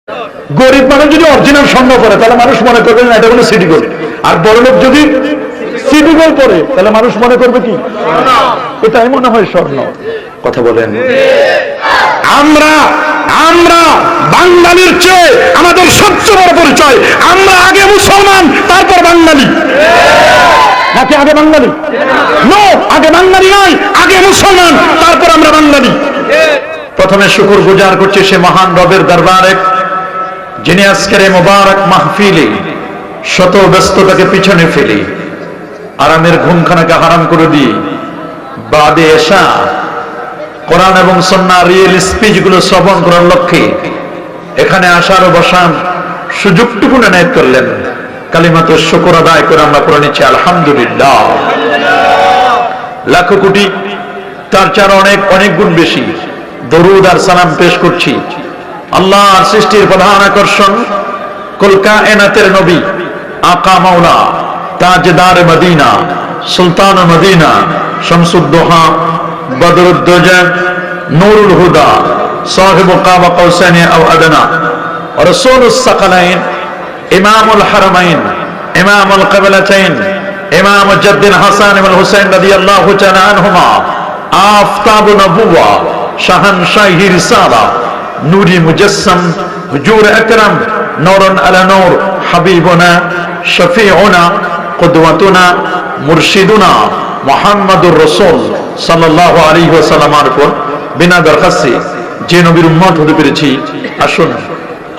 গরিব মানুষ যদি অরিজিনাল স্বর্ণ পরে তাহলে মানুষ মনে করবে না এটা হলো সিটি গোল্ড, আর বড় লোক যদি সিটি গোল্ড পরে তাহলে মানুষ মনে করবে কি এটাই মনে হয় স্বর্ণ। কথা বলেন। আমরা আমরা বাঙালির চেয়ে আমাদের সবচেয়ে বড় পরিচয়, আমরা আগে মুসলমান তারপর বাঙালি। নাকি আগে বাঙালি? নো, আগে বাঙালি নয়, আগে মুসলমান তারপর আমরা বাঙালি। প্রথমে শুকর গুজার করছি সে মহান রবের দরবারে, যিনি আজকের এই মোবারক মাহফিলে শত ব্যস্ততাকে পিছনে ফেলে আরামের ঘুমখানাকে হারাম করে দিয়ে বাদে এসা কোরআন এবং সুন্নাহ রিয়েল স্পিচ গুলো শ্রবণ করার লক্ষ্যে এখানে আসার ও বসার সুযোগটুকু এনায়েত করলেন। কালিমাতুশ শুকর আদায় করে আমরা পড়ে নিচ্ছি আলহামদুলিল্লাহ। লাখ কোটি তার চার অনেক অনেক গুণ বেশি দরুদ আর সালাম পেশ করছি আল্লাহর সৃষ্টির প্রধান আকর্ষণ কুল কায়নাতের নবী আকা মাওলা তাজদার মদিনা সুলতান মদিনা শামসুদ্দোহা বদরুদ্দোজা নূরুল হুদা সাহিবু কাবা কাউসাইন আও আদনা রাসূলুস সাকালাইন ইমামুল হারামাইন ইমামুল কিবলাতাইন ইমাম জাদ্দিন হাসান ওয়াল হুসাইন রাদিয়াল্লাহু তাআলা আনহুমা আফতাবুন নবুওয়া শাহানশাহি রিসালা নূরি মুজাসসাম হুজুর আকরাম নূরুন আলা নূর হাবিবুনা শফিউনা কুদওয়াতুনা মুরশিদুনা মুহাম্মাদুর রাসূল সাল্লাল্লাহু আলাইহি ওয়াসাল্লামের উপর বিনা দরখাস্তে যে নবীর উম্মত হতে পেরেছি, আসুন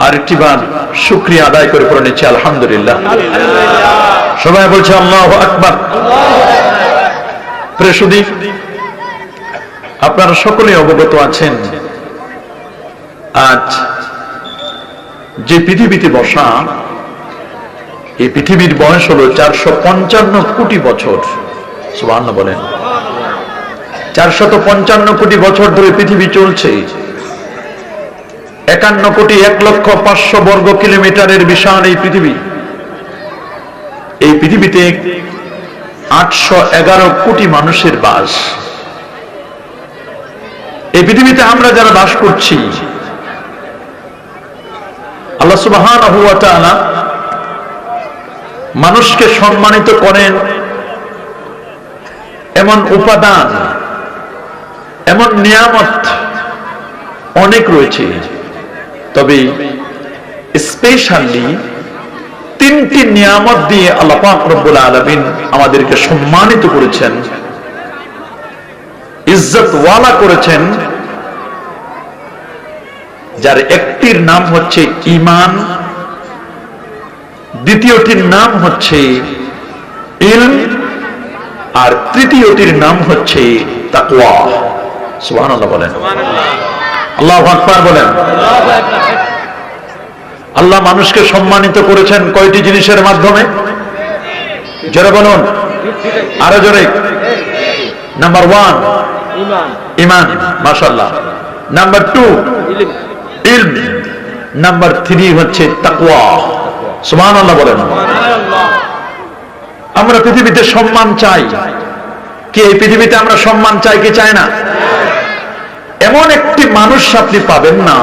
আরেকটি বার শুকরিয়া আদায় করে পড়ে নিচ্ছি আলহামদুলিল্লাহ। সবাই বলছে আল্লাহু আকবার। প্রিয় সুধী, আপনারা সকলেই অবগত আছেন আজ যে পৃথিবীতে বসা, এই পৃথিবীর বয়স হলো 455 কোটি বছর। সুবহানাল্লাহ বলেন। 455 কোটি বছর ধরে পৃথিবী চলছে। 51 কোটি 1,05,00,000 বর্গ কিলোমিটারের বিশাল এই পৃথিবী। এই পৃথিবীতে 811 কোটি মানুষের বাস। এই পৃথিবীতে আমরা যারা বাস করছি, আল্লাহ সুবহানাহু ওয়া তাআলা মানুষকে সম্মানিত করেন এমন উপাদান, এমন নিয়ামত অনেক রয়েছে, তবে স্পেশালি 3টি নিয়ামত দিয়ে আল্লাহ পাক রব্বুল আলামিন আমাদেরকে সম্মানিত করেছেন, ইজ্জত ওয়ালা করেছেন, যার একটির নাম হচ্ছে ঈমান, দ্বিতীয়টির নাম হচ্ছে ইলম, আর তৃতীয়টির নাম হচ্ছে তাকওয়া। সুবহানাল্লাহ বলেন। আল্লাহু আকবার বলেন। আল্লাহ মানুষকে সম্মানিত করেছেন কয়টি জিনিসের মাধ্যমে? জোরে বলুন, আরো জোরে। নাম্বার 1 ঈমান, মাশাআল্লাহ। নাম্বার 2 ইলম, নাম্বার 3 হচ্ছে তাকওয়া। সুবহানাল্লাহ বলেন। আমরা পৃথিবীতে সম্মান চাই কি? এই পৃথিবীতে আমরা সম্মান চাই কি চাই না? এমন একটি মানুষ আপনি পাবেন না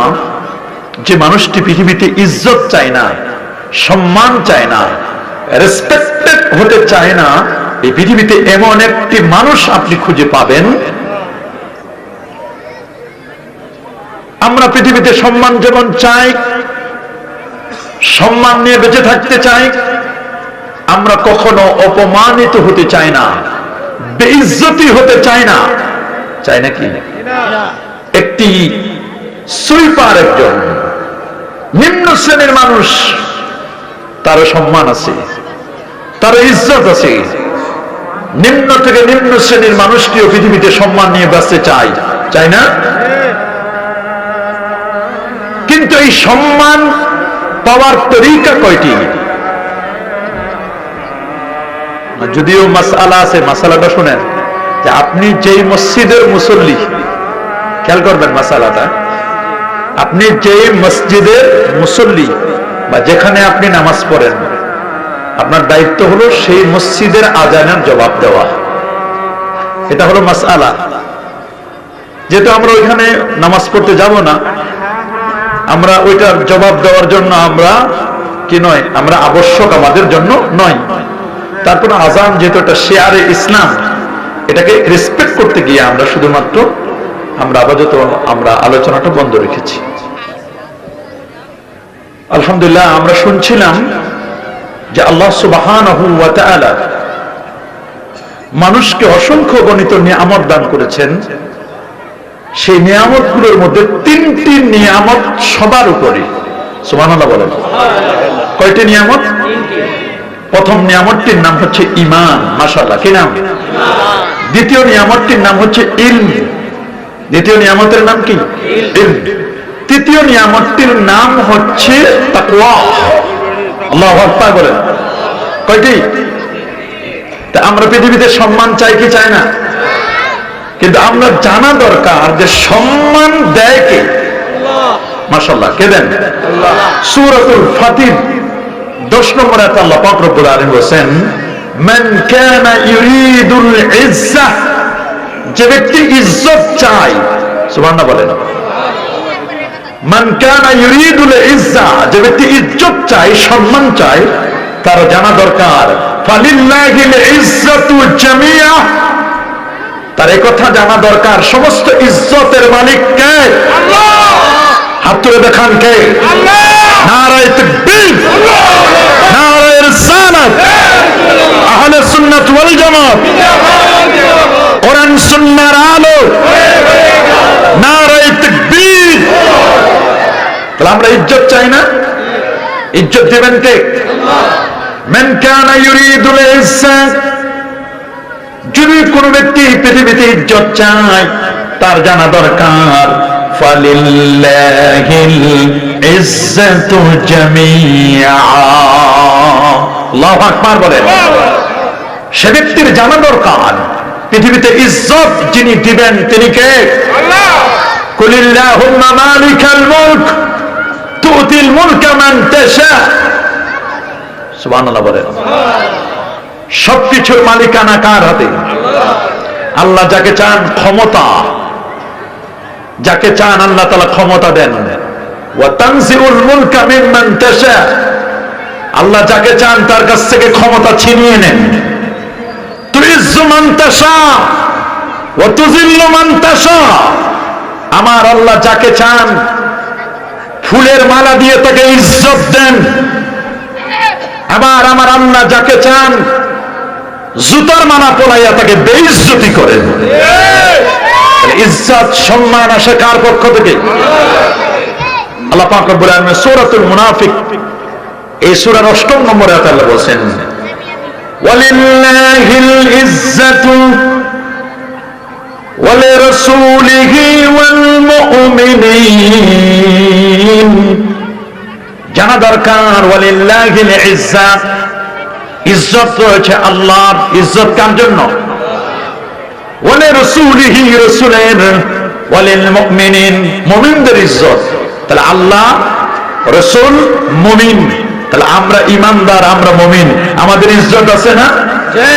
যে মানুষটি পৃথিবীতে ইজ্জত চায় না, সম্মান চায় না, রেসপেক্টেড হতে চায় না। এই পৃথিবীতে এমন একটি মানুষ আপনি খুঁজে পাবেন। আমরা পৃথিবীতে সম্মান যেমন চাই, সম্মান নিয়ে বেঁচে থাকতে চাই, আমরা কখনো অপমানিত হতে চাই না, বেইজ্জতি হতে চাই না। চাই নাকি? একটি সুইপার, একজন নিম্ন শ্রেণীর মানুষ, তার সম্মান আছে, তার ইজ্জত আছে। নিম্ন থেকে নিম্ন শ্রেণীর মানুষটিও পৃথিবীতে সম্মান নিয়ে বাঁচতে চায়, চাই না? কিন্তু এই সম্মান পাওয়ার তরিকা কয়টি? যদিও মাসআলা আছে, মাসআলাটা শুনেন। যে আপনি যেই মসজিদের মুসল্লি, খেয়াল করবেন মাসআলাটা, আপনি যেই মসজিদের মুসল্লি বা যেখানে আপনি নামাজ পড়েন, আপনার দায়িত্ব হলো সেই মসজিদের আজানের জবাব দেওয়া। এটা হলো মাসআলা। যেহেতু আমরা ওইখানে নামাজ পড়তে যাব না, আমরা ওইটার জবাব দেওয়ার জন্য আমরা কি নয়, আমরা আবশ্যক আমাদের জন্য নয়। তারপর আজান যেহেতু একটা শেয়ারে ইসলাম, এটাকে রেসপেক্ট করতে গিয়ে আমরা শুধুমাত্র আমরা আপাতত আমরা আলোচনাটা বন্ধ রেখেছি। আলহামদুলিল্লাহ, আমরা শুনছিলাম যে আল্লাহ সুবহানাহু ওয়া তাআলা মানুষকে অসংখ্য গণিত নিয়ামত দান করেছেন। সেই নিয়ামতগুলোর মধ্যে 3টি নিয়ামত সবার উপরে। সুবহানাল্লাহ বলেন। কয়টি নিয়ামত? প্রথম নিয়ামতটির নাম হচ্ছে ঈমান। মাশাআল্লাহ, কি নাম? দ্বিতীয় নিয়ামতটির নাম হচ্ছে ইলম। দ্বিতীয় নিয়ামতের নাম কি? ইলম। তৃতীয় নিয়ামতটির নাম হচ্ছে তাকওয়া। আল্লাহু আকবার বলেন। কয়টি? তা আমরা পৃথিবীতে সম্মান চাই কি চাই না? কিন্তু আমরা জানা দরকার যে সম্মান দেয় কে? মাশাআল্লাহ, কে দেন? আল্লাহ। সূরাতুল ফাতির 10 নম্বর আয়াতে আল্লাহ পাক রব্বুল আলামিন বলেন, মান কানা ইউরিদুল ইজ্জাহ, যে ব্যক্তি ইজ্জত চায়, সুবহানাল্লাহ বলেন। মান কানা ইউরিদুল ইজ্জাহ, যে ব্যক্তি ইজ্জত চায়, সম্মান চায়, তার জানা দরকার ফালিল্লাহিল ইজ্জাতু জামিআ, তার এই কথা জানা দরকার সমস্ত ইজ্জতের মালিক কে? আল্লাহ। হাত তুলে দেখান কে? আল্লাহ। নারায়ে তাকবীর, নারায়ে রিসালাত, আহলে সুন্নাত ওয়াল জামাত, কোরআন সুন্নাহর আলো, নারায়ে তাকবীর। তাহলে আমরা ইজ্জত চাই না? ইজ্জত দিবেন কে? আল্লাহ। মান কানা ইউরিদুল ইজ্জাহ, যদি কোন ব্যক্তি পৃথিবীতে ইজ্জত চায়, তার জানা দরকার ফালিল্লাহিল ইজ্জাতু জামিআ। আল্লাহু আকবার বলেন। সে ব্যক্তির জানা দরকার পৃথিবীতে ইজ্জত যিনি দিবেন তিনি কে? আল্লাহ। কুলিল্লাহুম্মা মালিকাল মুলক তুতিল মুলকা মান তাশা। সুবহানাল্লাহ বলেন। সবকিছুর মালিকানা কার হাতে? আল্লাহ যাকে চান ক্ষমতা, যাকে চান আল্লাহ তাআলা ক্ষমতা দেন। ওয়া তানজিউল মুলকা মিম্মান তাশা, আল্লাহ যাকে চান তার কাছ থেকে ক্ষমতা ছিনিয়ে নেন। তুইজ্জু মান তাশা ওয়া তুযিল্লু মান তাশা, আমার আল্লাহ যাকে চান ফুলের মালা দিয়ে তাকে ইজ্জত দেন, আবার আমার আল্লাহ যাকে চান জুতার মালা পরাইয়া তাকে বেইজ্জতি করেন। ইজ্জত সম্মান আসে কার পক্ষ থেকে? আল্লাহ পাক রব্বুল আলামিন সূরাতুল মুনাফিক এই সূরার 8 নম্বর আয়াতে আল্লাহ বলেন, ওয়ালিল্লাহিল ইজ্জাতু ওয়ালিরাসূলিহি ওয়াল মুমিনিন। জানা দরকার ওয়ালিল্লাহিল ইজ্জাত, ইজ্জত রয়েছে আল্লাহর। ইজ্জত কার জন্য? ওয়ালিরাসূলিহি, রাসূলের, ওয়ালিল মুমিনিন, মুমিনদের ইজ্জত। তাহলে আল্লাহ, রাসূল, মুমিন, তাহলে আমরা ঈমানদার, আমরা মুমিন, আমাদের ইজ্জত আছে না? জি।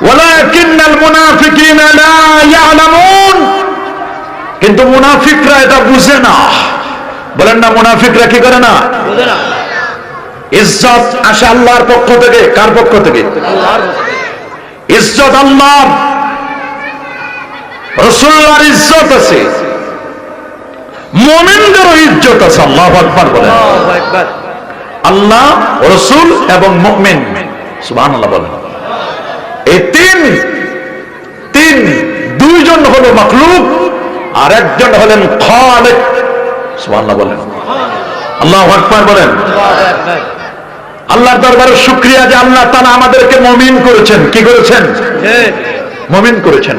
ওয়ালাকিন্নাল মুনাফিকিনা লা ইয়ালামুন, কিন্তু মুনাফিকরা এটা বুঝে না। বলেন না, মুনাফিকরা কি করে না? বুঝে না। ইজ্জত আসে আল্লাহর পক্ষ থেকে। কার পক্ষ থেকে? আল্লাহর। ইজ্জত আল্লাহর, রাসূলের ইজ্জত আছে, মুমিনদেরও ইজ্জত আছে। আল্লাহু আকবার বলেন। আল্লাহু আকবার। আল্লাহ, রাসূল এবং মুমিন। সুবহানাল্লাহ বলেন। এই তিন দুইজন হলো মাখলুক আর একজন হলেন খালিক। সুবহানাল্লাহ বলেন। আল্লাহু আকবার বলেন। আল্লাহু আকবার। আল্লাহর দরবারে শুকরিয়া যে আল্লাহ তাআলা আমাদেরকে মুমিন করেছেন। কি করেছেন? মুমিন করেছেন।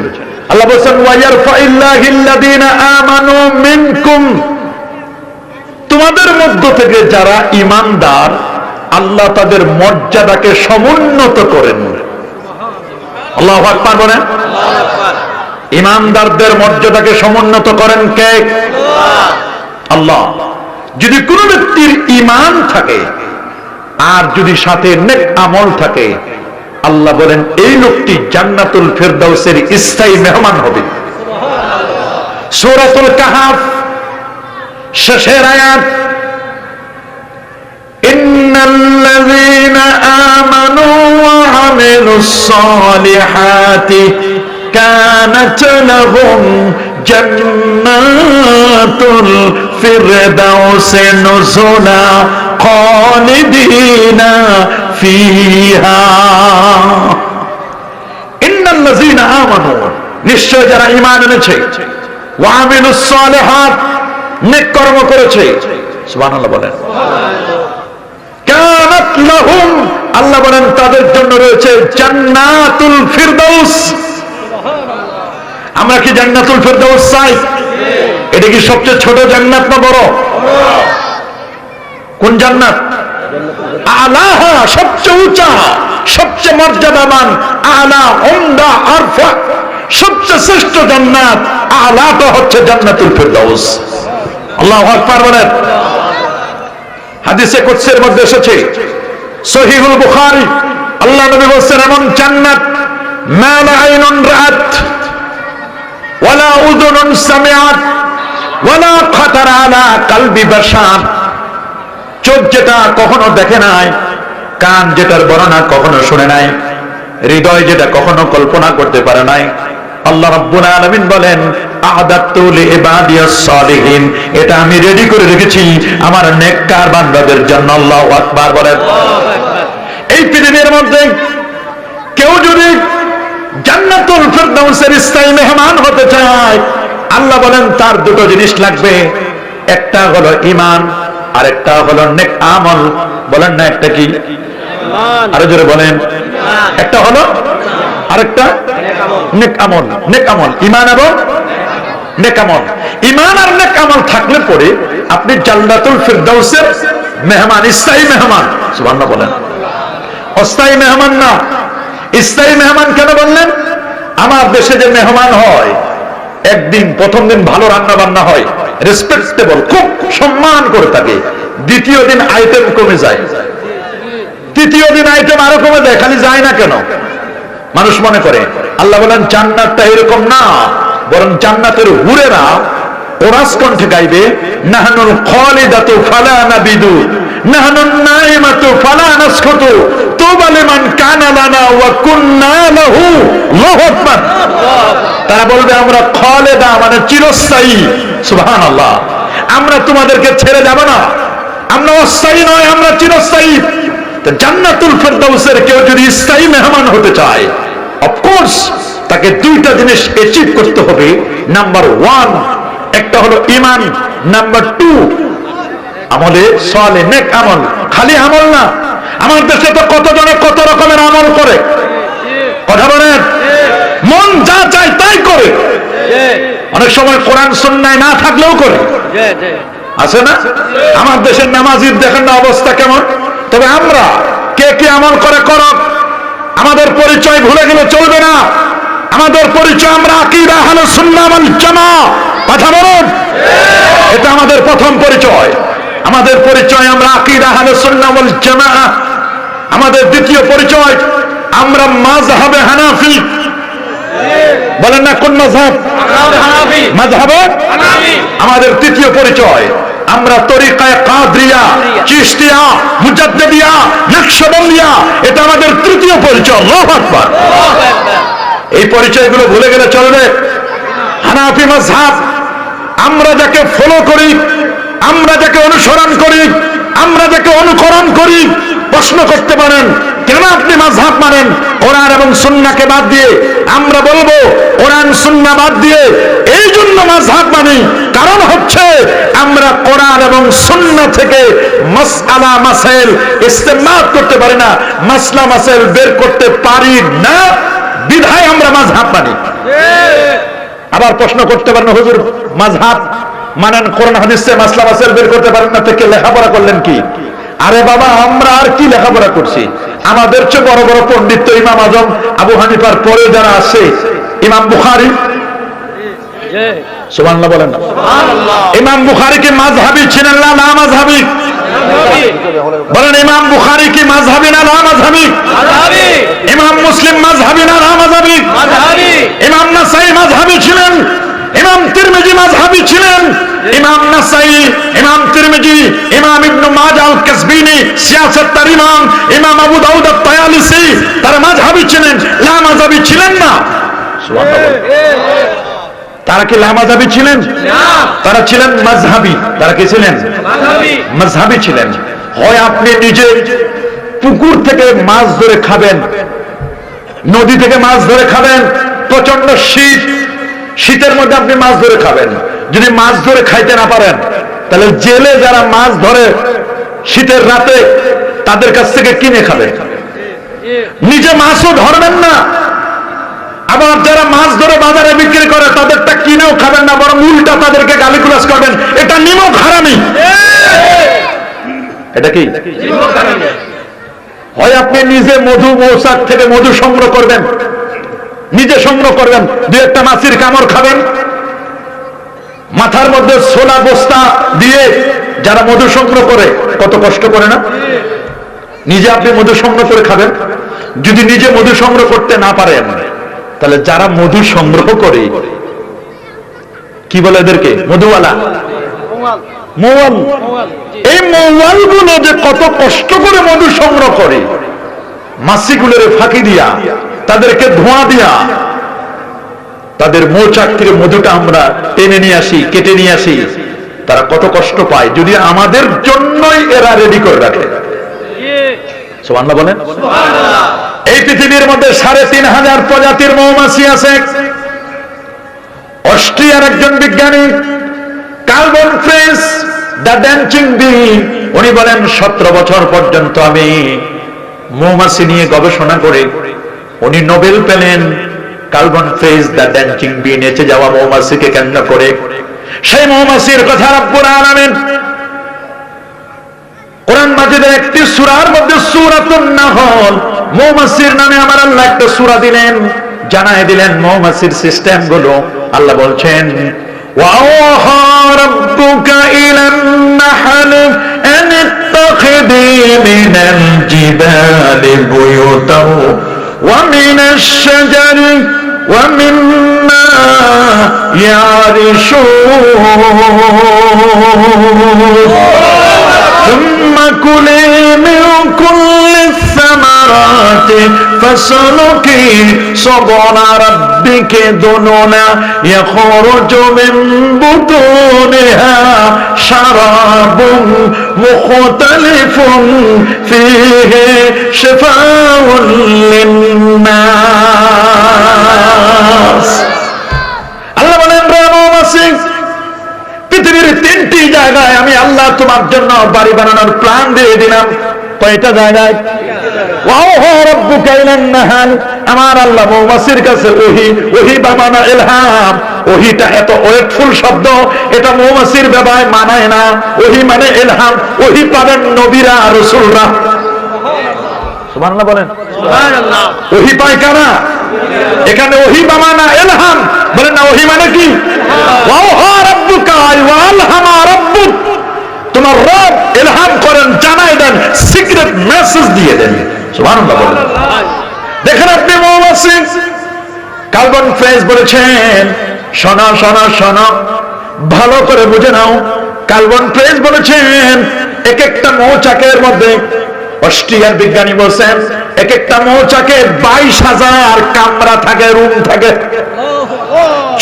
আল্লাহ বলেন, ওয়া ইয়ারফাইল্লাহিল্লাযীনা আমানু মিনকুম, তোমাদের মধ্য থেকে যারা ঈমানদার আল্লাহ তাদের মর্যাদাকে সমুন্নত করেন। আল্লাহু আকবার বলেন। আল্লাহু আকবার। ঈমানদারদের মর্যাদাকে সমুন্নত করেন কে? আল্লাহ। যদি কোন ব্যক্তির ঈমান থাকে আর যদি সাথে নেক আমল থাকে, আল্লাহ বলেন এই লোকটি জান্নাতুল ফেরদাউসের স্থায়ী মেহমান হবে। সূরাতুল কাহফ শেষের আয়াত, ইন্নাল্লাযীনা আমানু ওয়া আমিলুস সালিহাতি কানাত লাহুম জান্নাতুল ফিরদাউসি নুজুলা খালিদিনা ফিহা। ইন্নাল্লাযীনা আমানু, নিশ্চয় যারা ঈমান এনেছে, ওয়া আমিলুস সালিহাত, নেক কর্ম করেছে, সুবহানাল্লাহ বলেন, কানাত লাহুম, আল্লাহ বলেন তাদের জন্য রয়েছে জান্নাতুল ফিরদাউস। আমরা কি জান্নাতুল ফিরদাউস চাই? এটা কি সবচেয়ে ছোট জান্নাত না বড়? কোন জান্নাত? আলাহা, সবচেয়ে উঁচা, সবচেয়ে মর্যাদাবান, আলা, উমদা, আরফা, সবচেয়ে শ্রেষ্ঠ জান্নাত আলাটা হচ্ছে জান্নাতুল ফিরদাউস। আল্লাহু আকবার বলেন। হাদিসে কুদসির মধ্যে এসেছে, সহিহুল বুখারী, আল্লাহ নবী বলেছেন, এমন জান্নাত মা লা আইনুন রাআত ওয়ালা উযুনুন সামিআত ওয়ালা খাতারা আলা কলবি বাশার। চোখ যেটা কখনো দেখে নাই, কান যেটার বর্ণনা কখনো শুনে নাই, হৃদয় যেটা কখনো কল্পনা করতে পারে নাই, আল্লাহ রাব্বুল আলামিন বলেন, আ'দাতু লিইবাদিয়াস সালিহিন, এটা আমি রেডি করে রেখেছি আমার নেককার বান্দাদের জন্য। আল্লাহু আকবার বলেন। এই পৃথিবীর মধ্যে কেউ যদি জান্নাতুল ফিরদাউসের স্থায়ী মেহমান হতে চায়, আল্লাহ বলেন তার দুটো জিনিস লাগবে, একটা হলো ঈমান আর একটা হলো নেক আমল। বলেন না একটা কি? আরো জোরে বলেন। একটা হলো আরেকটা নেক আমল। নেক আমল, ঈমান এবং নেক আমল। ঈমান আর নেক আমল থাকলে পরে আপনি জান্নাতুল ফিরদাউসের মেহমান, স্থায়ী মেহমান। সুবহানাল্লাহ বলেন। অস্থায়ী মেহমান না, স্থায়ী মেহমান। কেন বললেন? আমার দেশে যে মেহমান হয়, একদিন প্রথম দিন ভালো রান্না বান্না হয়, রেসপেক্টেবল, খুব সম্মান করে থাকে, দ্বিতীয় দিন আইটেম কমে যায়, তৃতীয় দিন আইটেম আরো কমে যায়, খালি যায় না কেন? মানুষ মনে করে। আল্লাহ বলেন জান্নাতটা এরকম না, বরং জান্নাতের হুরেরা ওরাস কণ্ঠে গাইবে, নাহনুল খালিদাতু ফালা নাবিদু নাহনুন নাইমাতু ফালা নাসকুতু তুবা লিমান কানা লানা ওয়া কুন্না লাহু। আল্লাহু আকবার। তারা বলবে আমরা খালিদা মানে চিরস্থায়ী। সুবহানাল্লাহ। আমরা তোমাদেরকে ছেড়ে যাব না, আমরা অস্থায়ী নয়, আমরা চিরস্থায়ী। তো জান্নাতুল ফিরদাউসের কেউ যদি স্থায়ী মেহমান হতে চায়, অফকোর্স তাকে দুইটা জিনিস অ্যাচিভ করতে হবে। নাম্বার 1, একটা হলো ঈমান, নাম্বার 2 আমলে সালেহ, নেক আমল। খালি আমল না, আমার দেশে তো কতজনে কত রকমের আমল করে, কথা বলেন, মন যা চায় তাই করে। অনেক সময় কোরআন সুন্নাহ না থাকলেও করে, আছে না? আমার দেশের নামাজির দেখেন না অবস্থা কেমন। তবে আমরা কে কে আমল করে করক, আমাদের পরিচয় ভুলে গেলে চলবে না। আমাদের পরিচয় আমরা আকীদা আহলে সুন্নাহ ওয়াল জামাআহ, কথা বলুন। এটা আমাদের প্রথম পরিচয়। আমাদের পরিচয় আমরা আকীদা আহলে সুন্নাহ ওয়াল জামাআহ। আমাদের দ্বিতীয় পরিচয় আমরা মাযহাবে হানাফি। বলেন না কোন মাযহাব? হানাফি। মাযহাবে হানাফি। আমাদের তৃতীয় পরিচয় আমরা তরিকায়ে কাদরিয়া, চিশতিয়া, মুজাদ্দিদিয়া, নকশবন্দিয়া। এটা আমাদের তৃতীয় পরিচয়। আল্লাহু আকবার। এই পরিচয়গুলো ভুলে গেলে চলবে? হানাফি মাযহাব, আমরা যাকে ফলো করি, আমরা যাকে অনুসরণ করি, আমরা যাকে অনুকরণ করি। প্রশ্ন করতে পারেন কেন আপনি মাযহাব মানেন? কোরআন এবং সুন্নাহকে বাদ দিয়ে। আমরা বলবো কোরআন সুন্নাহ বাদ দিয়ে এই জন্য মাযহাব মানি, কারণ হচ্ছে আমরা কোরআন এবং সুন্নাহ থেকে মাসআলা মাসাইল ইস্তেমবাত করতে পারি না, মাসলা মাসাইল বের করতে পারি না, বিধায় আমরা মাযহাব মানি। আবার প্রশ্ন করতে পারেন, হুজুর মাযহাব মানেন, কোরআন হাদিসে মাসলা মাসাইল বের করতে পারেন না, থেকে লেখাপড়া করলেন কি? আরে বাবা, আমরা আর কি লেখাপড়া করছি? আমাদের চেয়ে বড় বড় পণ্ডিত তো ইমাম আজম আবু হানিফার পরে যারা আছে, ইমাম বুখারী, সুবহানাল্লাহ বলেন না? ইমাম বুখারী কি মাযহাবী ছিলেন না না মাযহাবী? বলেন ইমাম বুখারী কি মাযহাবী না না মাযহাবী? ইমাম মুসলিম মাযহাবী না না মাযহাবী? ইমাম নাসাঈ মাযহাবী ছিলেন, ইমাম তিরমিজি মাযহাবী ছিলেন, ইমাম নাসাই, ইমাম তিরমিজি, ইমাম ইবনে মাজাহ আল-কাসবিনী সিয়াসাত তার ইমাম, ইমাম আবু দাউদ আত-তায়ালিসি তারা মাযহাবী ছিলেন, লা মাযহাবী ছিলেন না। সুবহানাল্লাহ। তারা কি লা মাযহাবী ছিলেন? না, তারা ছিলেন মাযহাবী। তারা কি ছিলেন? মাযহাবী ছিলেন। হয় আপনি নিজে পুকুর থেকে মাছ ধরে খাবেন, নদী থেকে মাছ ধরে খাবেন, প্রচন্ড শীত, শীতের মধ্যে আপনি মাছ ধরে খাবেন। যদি মাছ ধরে খাইতে না পারেন, তাহলে জেলে যারা মাছ ধরে শীতের রাতে তাদের কাছ থেকে কিনে খাবেন। নিজে মাছও ধরবেন না, আবার যারা মাছ ধরে বাজারে বিক্রি করে তাদেরটা কিনেও খাবেন না, বরং উল্টা তাদেরকে গালিগুলাজ করবেন। এটা নিমক হারামি। এটা কি? হয় আপনি নিজে মধু মৌচাক থেকে মধু সংগ্রহ করবেন, নিজে সংগ্রহ করবেন, দুই একটা মাছির কামড় খাবেন। মাথার মধ্যে সোলা বস্তা দিয়ে যারা মধু সংগ্রহ করে কত কষ্ট করে না, নিজে আপনি মধু সংগ্রহ করে খাবেন। যদি নিজে মধু সংগ্রহ করতে না পারেন, তাহলে যারা মধু সংগ্রহ করে, কি বলে এদেরকে? মধুওয়ালা, মৌয়াল। এই মৌয়াল গুলো যে কত কষ্ট করে মধু সংগ্রহ করে, মাছিগুলোর ফাঁকি দিয়া, তাদেরকে ধোঁয়া দিয়া, তাদের মৌচাক থেকে মধুটা আমরা টেনে নিয়ে আসি, কেটে নিয়ে আসি, তারা কত কষ্ট পায়। যদি আমাদের জন্যই এরা রেডি করে রাখে। সুবহানাল্লাহ বলেন। এই পৃথিবীর মধ্যে ৩,৫০০ প্রজাতির মৌমাছি আছে। অস্ট্রিয়ার একজন বিজ্ঞানী Karl von Frisch the dancing bee, উনি বলেন ১৭ বছর পর্যন্ত আমি মৌমাছি নিয়ে গবেষণা করে উনি নোবেল পেলেন। Karl von Frisch the dancing bee, নেচে যাওয়া মৌমাছিকে কেন্দ্র করে। সেই মৌমাছির কথা রব্বুল আলামিন কোরআন মাজিদের একটি সূরার মধ্যে সূরাতুন নাহল, মৌমাছির নামে আমার আল্লাহ একটা সূরা দিলেন, জানায় দিলেন মৌমাছির সিস্টেম গুলো। আল্লাহ বলছেন, وَأَوْحَى رَبُّكَ إِلَى النَّحْلِ أَنِ اتَّخِذِي مِنَ الْجِبَالِ بُيُوتًا وَمِنَ الشَّجَرِ وَمِمَّا يَعْرِشُونَ ثُمَّ كُلِي مِن كُلِّ الثَّمَرَاتِ فَاسْلُكِي سُبُلَ رَبِّكِ ذُلُلًا يَخْرُجُ مِن بُطُونِهَا شَرَابٌ مُخْتَلِفٌ فِيهِ شِفَاءٌ لِلنَّاسِ। আল্লাহ বলেন, মৌমাছি, পৃথিবীর ৩টি জায়গায় আমি আল্লাহ তোমার জন্য বাড়ি বানানোর প্ল্যান দিয়ে দিলাম। কয়টা জায়গায়? আমার আল্লাহ মৌমাছির কাছে ওহি বা মানা ইলহাম। ওহিটা এত ওয়েটফুল শব্দ, এটা মৌমাছির ব্যাপারে মানায় না। ওহি মানে ইলহাম, ওহি পাবেন নবীরা, রাসূলরা। সুবহানাল্লাহ বলেন। ওহি পায় কারা? এখানে ওহি বা মানা ইলহাম বলেন না, ওহি মানে কি? তোমার রব ইলহাম করেন, জানাই দেন, সিক্রেট মেসেজ দিয়ে দেন। সুবহানাল্লাহ বলেন। দেখেন আপনি মৌমাছি, কার্বন ফ্রেস বলেছেন, শোনো শোনো শোনো, ভালো করে বুঝে নাও। কার্বন ফ্রেস বলেছেন এক একটা মৌচাকের মধ্যে, অস্ট্রিয়ার বিজ্ঞানী বলছেন, এক একটা মৌচাকে ২২,০০০ কামরা থাকে, রুম থাকে।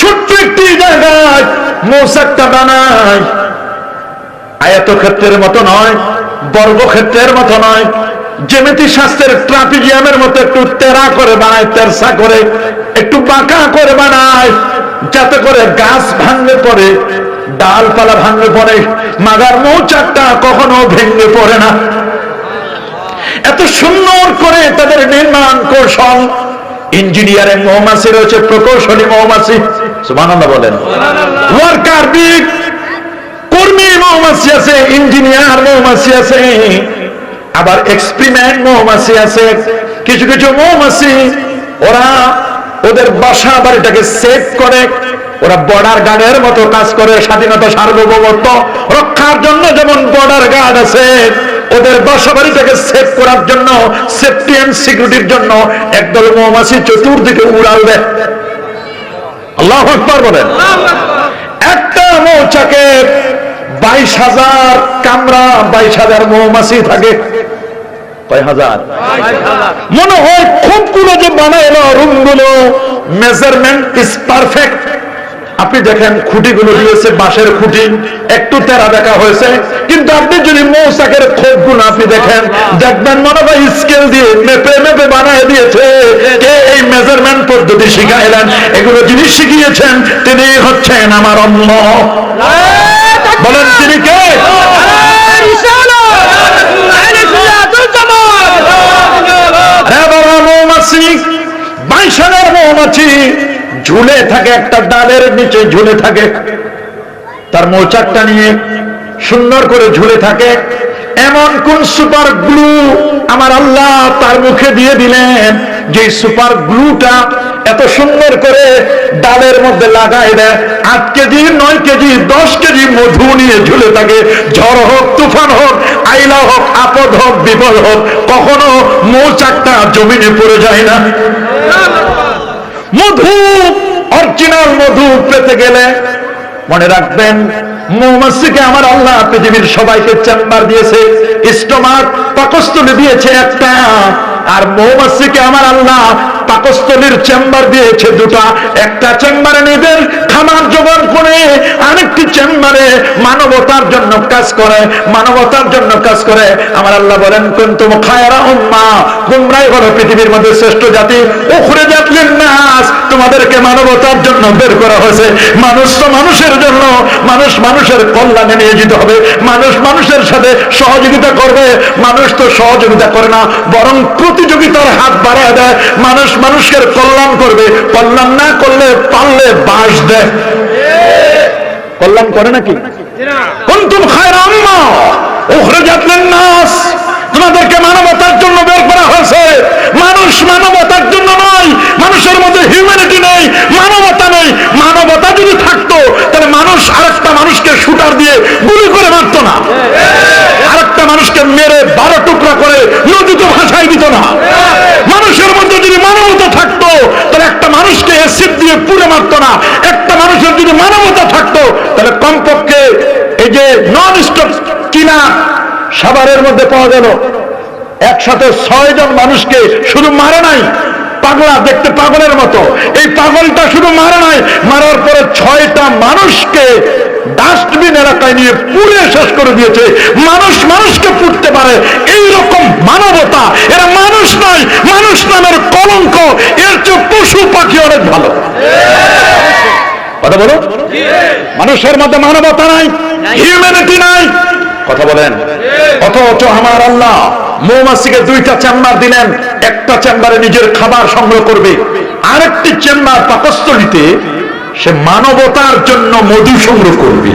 ছোট্ট একটি জায়গায় মৌচাকটা বানায়। আয়তক্ষেত্রের মতো নয়, বর্গক্ষেত্রের মতো নয়, জ্যামিতি শাস্ত্রের ট্রাপিজিয়ামের মতো একটু তেরা করে বানায়, তেরসা করে, একটু বাঁকা করে বানায়, যাতে করে গাছ ভাঙলে পড়ে, ডালপালা ভাঙলে পড়ে, মাগার মৌচাকটা কখনো ভেঙে পড়ে না। এত সুন্দর করে তাদের নির্মাণ কৌশল। ইঞ্জিনিয়ারিং মৌমাছি রয়েছে, প্রকৌশলী মৌমাছি। সুবহানাল্লাহ বলেন। ওয়ার্কার বি, কর্মী মৌমাছি আছে, ইঞ্জিনিয়ার মৌমাছি আছে, আবার এক্সপেরিমেন্ট মৌমাছি আছে। কিছু কিছু মৌমাছি ওরা ওদের বাসা বাড়িটাকে সেভ করে, ওরা বর্ডার গার্ডের মতো কাজ করে। স্বাধীনতা সার্বভৌমত্ব রক্ষার জন্য যেমন বর্ডার গার্ড আছে, ওদের বাসা বাড়িটাকে সেভ করার জন্য, সেফটি এন্ড সিকিউরিটির জন্য একদল মৌমাছি চতুর্দিকে উড়াল দেয়। আল্লাহু আকবার বলেন। মৌচাকে 22,000 কামরা, 22,000 মৌমাছি থাকে। কয় হাজার? মনে হয় খুবগুলো যে বানাইলো রুমগুলো, মেজারমেন্ট ইজ পারফেক্ট। আপনি দেখেন খুঁটিগুলো দিয়েছে বাঁশের খুঁটি, একটু তেরা দেখা হয়েছে, কিন্তু আপনি যদি মৌচাকের খোপগুলো আপনি দেখেন, দেখবেন মনে হয় স্কেল দিয়ে মেপে মেপে বানায় দিয়েছে। কে এই মেজারমেন্ট পদ্ধতি শিখাইলেন? এগুলো যিনি শিখিয়েছেন তিনি হচ্ছেন আমার আল্লাহ। বলেন তিনি কে? মৌমাছি, 22,000 মৌমাছি ঝুলে থাকে, একটা ডালের নিচে ঝুলে থাকে, তার মৌচাকটা নিয়ে সুন্দর করে ঝুলে থাকে। এমন কোন সুপার গ্লু আমার আল্লাহ তার মুখে দিয়ে দিলেন, যে সুপার গ্লুটা এত সুন্দর করে ডালের মধ্যে লাগাই দেয়। 8 কেজি, 9 কেজি, 10 কেজি মধু নিয়ে ঝুলে থাকে। ঝড় হোক, তুফান হোক, আইলা হোক, আপদ হোক, বিপদ হোক, কখনো মৌচাকটা জমিনে পড়ে যায় না। মধু, অরিজিনাল মধু পেতে গেলে মনে রাখবেন, মৌমাছিকে আমার আল্লাহ পৃথিবীর সবাইকে চেম্বার দিয়েছে, স্টোমাক পাকস্থলী দিয়েছে একটা, আর মৌমাছিকে আমার আল্লাহ পাকস্থলীর চেম্বার দিয়েছে দুটা। একটা চেম্বারে নিজের খামার জোগাড় করে, আরেকটি চেম্বারে মানবতার জন্য কাজ করে, মানবতার জন্য কাজ করে। আমার আল্লাহ বলেন, কুনতুম খায়রা উম্মাহ, তোমরাই হলো পৃথিবীর মধ্যে শ্রেষ্ঠ জাতি। উখরিজাত লিন-নাস, তোমাদেরকে মানবতার জন্য বের করা হয়েছে। মানুষ তো মানুষের জন্য, মানুষ মানুষের কল্যাণে নিয়ে যেতে হবে, মানুষ মানুষের সাথে সহযোগিতা করবে। মানুষ তো সহযোগিতা করে না, বরং প্রতিযোগিতার হাত বাড়ায় দেয়। মানুষ মানুষের কল্যাণ করবে, কল্যাণ না করলে পারলে বাস দেয়। কল্যাণ করে নাকি? কুনতুম খায়রা উম্মাহ উখরিজাত লিন-নাস, তোমাদেরকে মানবতার জন্য বের করা হয়েছে। মানুষ মানবতার জন্য নয়, মানুষের মধ্যে হিউম্যানিটি নেই, মানবতা নেই। মানবতা যদি থাকতো তাহলে মানুষ আরেকটা মানুষকে শুটার দিয়ে গুলি করে মারত না, আরেকটা মানুষকে মেরে 12 টুকরা করে নদীতে ভাসাই দিত না। মানুষের মধ্যে যদি মানবতা থাকতো তাহলে একটা মানুষকে অ্যাসিড দিয়ে পুড়ে মারত না। একটা মানুষের যদি মানবতা থাকতো তাহলে কমপক্ষে এই যে নন স্টপ কিনা সাভারের মধ্যে পাওয়া গেল, একসাথে 6 জন মানুষকে শুধু মারে নাই, পাগলা দেখতে পাগলের মতো, এই পাগলটা শুধু মারে নাই, মারার পরে 6টা মানুষকে ডাস্টবিন এলাকায় নিয়ে পুড়ে শেষ করে দিয়েছে। মানুষ মানুষকে পুড়তে পারে, এইরকম মানবতা। এরা মানুষ নয়, মানুষ নামের কলঙ্ক। এর চেয়ে পশু পাখি অনেক ভালো। কথা বলো, মানুষের মধ্যে মানবতা নাই, হিউম্যানিটি নাই। কথা বলেন। অথচ আমার আল্লাহ মৌমাছিকে 2টা চেম্বার দিলেন। একটা চেম্বারে নিজের খাবার সংগ্রহ করবে, আরেকটি চেম্বার পাকস্থলীতে সে মানবতার জন্য মধু সংগ্রহ করবে।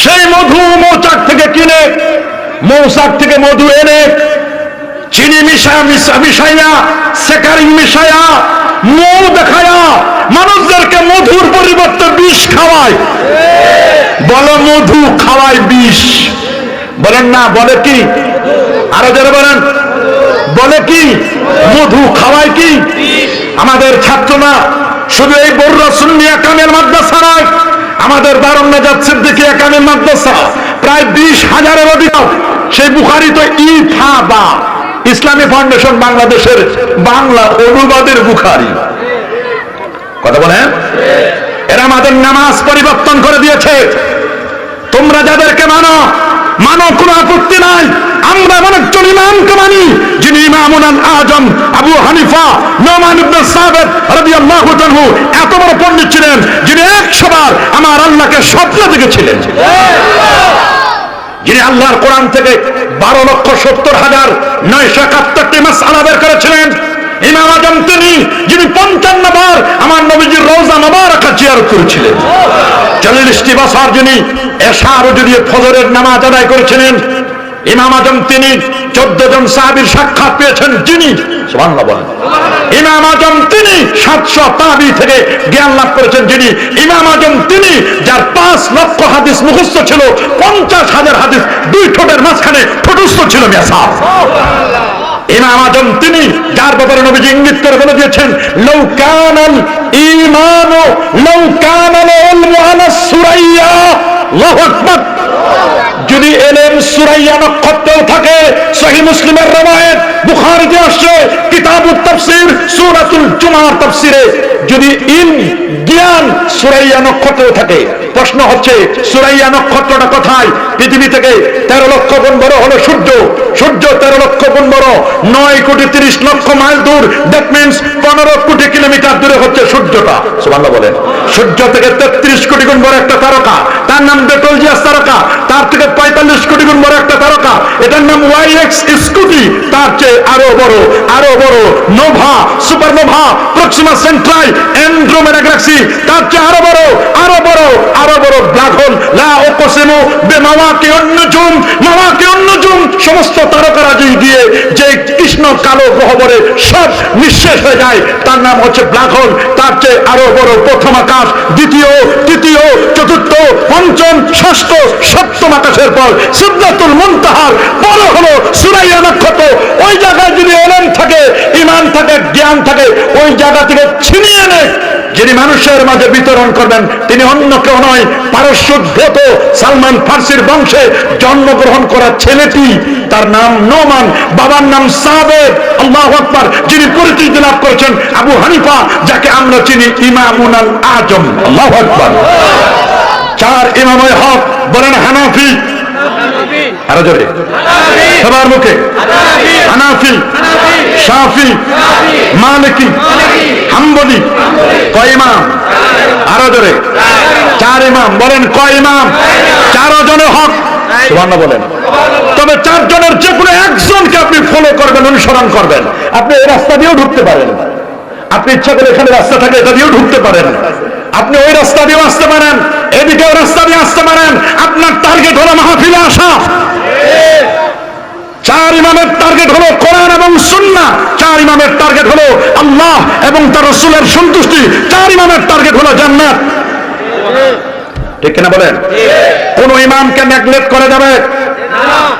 সেই মধু মৌচাক থেকে কিনে, মৌচাক থেকে মধু এনে চিনি মিশাইয়া, সেকারিং মিশাইয়া, মৌ দেখায়া মানুষদেরকে মধুর পরিবর্তে বিষ খাওয়ায়। বলো মধু খাওয়ায় বিষ? বলেন না, বলে কি? আরো যারা বলেন, বলে কি? মধু খাওয়ায় কি? আমাদের ছাত্ররা শুধু এই বড়রা সুন্নিয়া কামেল মাদ্রাসা নয়, আমাদের দারুন নাজাত সিদ্দিকিয়া কামেল মাদ্রাসা প্রায় 20,000-এর অধিক। সেই বুখারী তো ইফাবা, ইসলামী ফাউন্ডেশন বাংলাদেশের বাংলা অনুবাদের বুখারী। কথা বলেন। এরা আমাদের নামাজ পরিবর্তন করে দিয়েছে। তোমরা যাদেরকে মানো, মানো, কোনো আপত্তি নাই। আমরা এমন একজন ইমামকে মানি যিনি ইমামুল আজম আবু হানিফা নোমান ইবনে সাবিত রাদিয়াল্লাহু তাআলা এত বড় পণ্ডিত ছিলেন, যিনি 100 বার আমার আল্লাহকে স্বপ্নে দেখেছিলেন, যিনি আল্লাহর কোরআন থেকে 12,70,971টি মাসআলা বের করেছিলেন। ইমাম আজম তিনি, যিনি 55 বার আমার নবীজির রওজা মুবারাকা জিয়ারত করেছিলেন। 40টি বছর যিনি এশা আর যদি ফজরের নামাজ আদায় করেছিলেন। ইমাম আজম তিনি 14 জন সাহাবীর সাক্ষাৎ পেয়েছেন, যিনি সুবহানাল্লাহ বলেন। ইমাম আজম তিনি 700 তাবি থেকে জ্ঞান লাভ করেছেন, যিনি ইমাম আজম তিনি, যার 5 লক্ষ হাদিস মুখস্থ ছিল, 50,000 হাদিস 2 ঠোঁটের মাঝখানে ঠোঁটস্থ ছিল। ইমাম আজম তিনি, যার ব্যাপারে নবীজি ইঙ্গিত করে বলে দিয়েছেন, লাউ কানাল ঈমানু লাউ কানাল ইলমু আলা সুরাইয়া, আল্লাহু আকবার। যদি এলেম সুরাইয়া নক্ষত্রেও থাকে, সহিহ মুসলিমের রওয়ায়াত, বুখারীতে আসছে কিতাবুত তাফসীর সূরাতুল জুমার তাফসীরে, যদি জ্ঞান সুরাইয়া নক্ষত্রেও থাকে। প্রশ্ন হচ্ছে সুরাইয়া নক্ষত্রটা কোথায়? পৃথিবী থেকে 13 লক্ষ গুণ বড় হলো সূর্য, সূর্য 13 লক্ষ গুণ বড়, 9 কোটি 30 লক্ষ মাইল দূর, দ্যাট মিন্স 15 কোটি কিলোমিটার দূরে হচ্ছে সূর্যটা। সুবহানাল্লাহ বলেন। সূর্য থেকে 33 কোটি গুণ বড় একটা তারকা, তার নাম বেটলজিয়াস তারকা। তার থেকে 45 কোটি গুণ বড় একটা তারকা, এটার নাম ওয়াইএক্স স্কুটি। তার চেয়ে আরো বড়, আরো বড় Nova, supernova, Proxima সেন্ট্রাই, Andromeda Galaxy, তার চেয়ে আরো বড়, আরো বড়, আরো বড় ব্ল্যাক হোল। লা উকসিমু বিমাওয়াকিউন নুজুম, মাওয়াকিউন নুজুম, সমস্ত তারকারাজি দিয়ে যে কৃষ্ণ কালো গহ্বরে সব নিঃশেষ হয়ে যায়, তার নাম হচ্ছে ব্ল্যাক হোল। তার চেয়ে আরো বড় প্রথম আকাশ, দ্বিতীয়, তৃতীয়, চতুর্থ, পঞ্চম, ষষ্ঠ, সপ্তম আকাশের পর সিদরাতুল মুনতাহার বড় হলো সুরাইয়া নক্ষত্র। ওই জায়গায় যদি ইলম থাকে, ঈমান থাকে, জ্ঞান থাকে, ওই জায়গা থেকে ছিনিয়ে এনে যিনি মানুষের মাঝে বিতরণ করবেন, তিনি অন্য কেউ নয়, পারস্যোদ্ভূত সালমান ফার্সির বংশে জন্মগ্রহণ করা ছেলেটি, তার নাম নোমান, বাবার নাম সাবের, আল্লাহু আকবার, যিনি পরিচিতি লাভ করেছেন আবু হানিফা, যাকে আমরা চিনি ইমামুল আজম, আল্লাহু আকবার। 4 ইমামে হক বলেন হানাফি, আরো জোরে সবার মুখে, হানাফি, শাফি, মালিকি, হাম্বলি। কয় ইমাম? আরো জোরে 4 ইমাম। বলেন কয় ইমাম? 4 জনের হক, সুবহানাল্লাহ বলেন। তবে 4 জনের যে কোনো একজনকে আপনি ফলো করবেন, অনুসরণ করবেন। আপনি এই রাস্তা দিয়েও ঢুকতে পারেন, আপনি ইচ্ছা করে এখানে রাস্তা থাকে এটা দিয়েও ঢুকতে পারেন, আপনি ওই রাস্তা দিয়েও আসতে পারেন, এদিকেও রাস্তা দিয়ে আসতে পারেন। আপনার টার্গেট হলো মাহফিলে আসা। 4 ইমামের টার্গেট হলো কোরআন এবং সুন্নাহ, 4 ইমামের টার্গেট হলো আল্লাহ এবং তার রাসূলের সন্তুষ্টি, 4 ইমামের টার্গেট হলো জান্নাত। ঠিক কিনা বলেন? কোন ইমামকে নেগলেক্ট করে যাবে,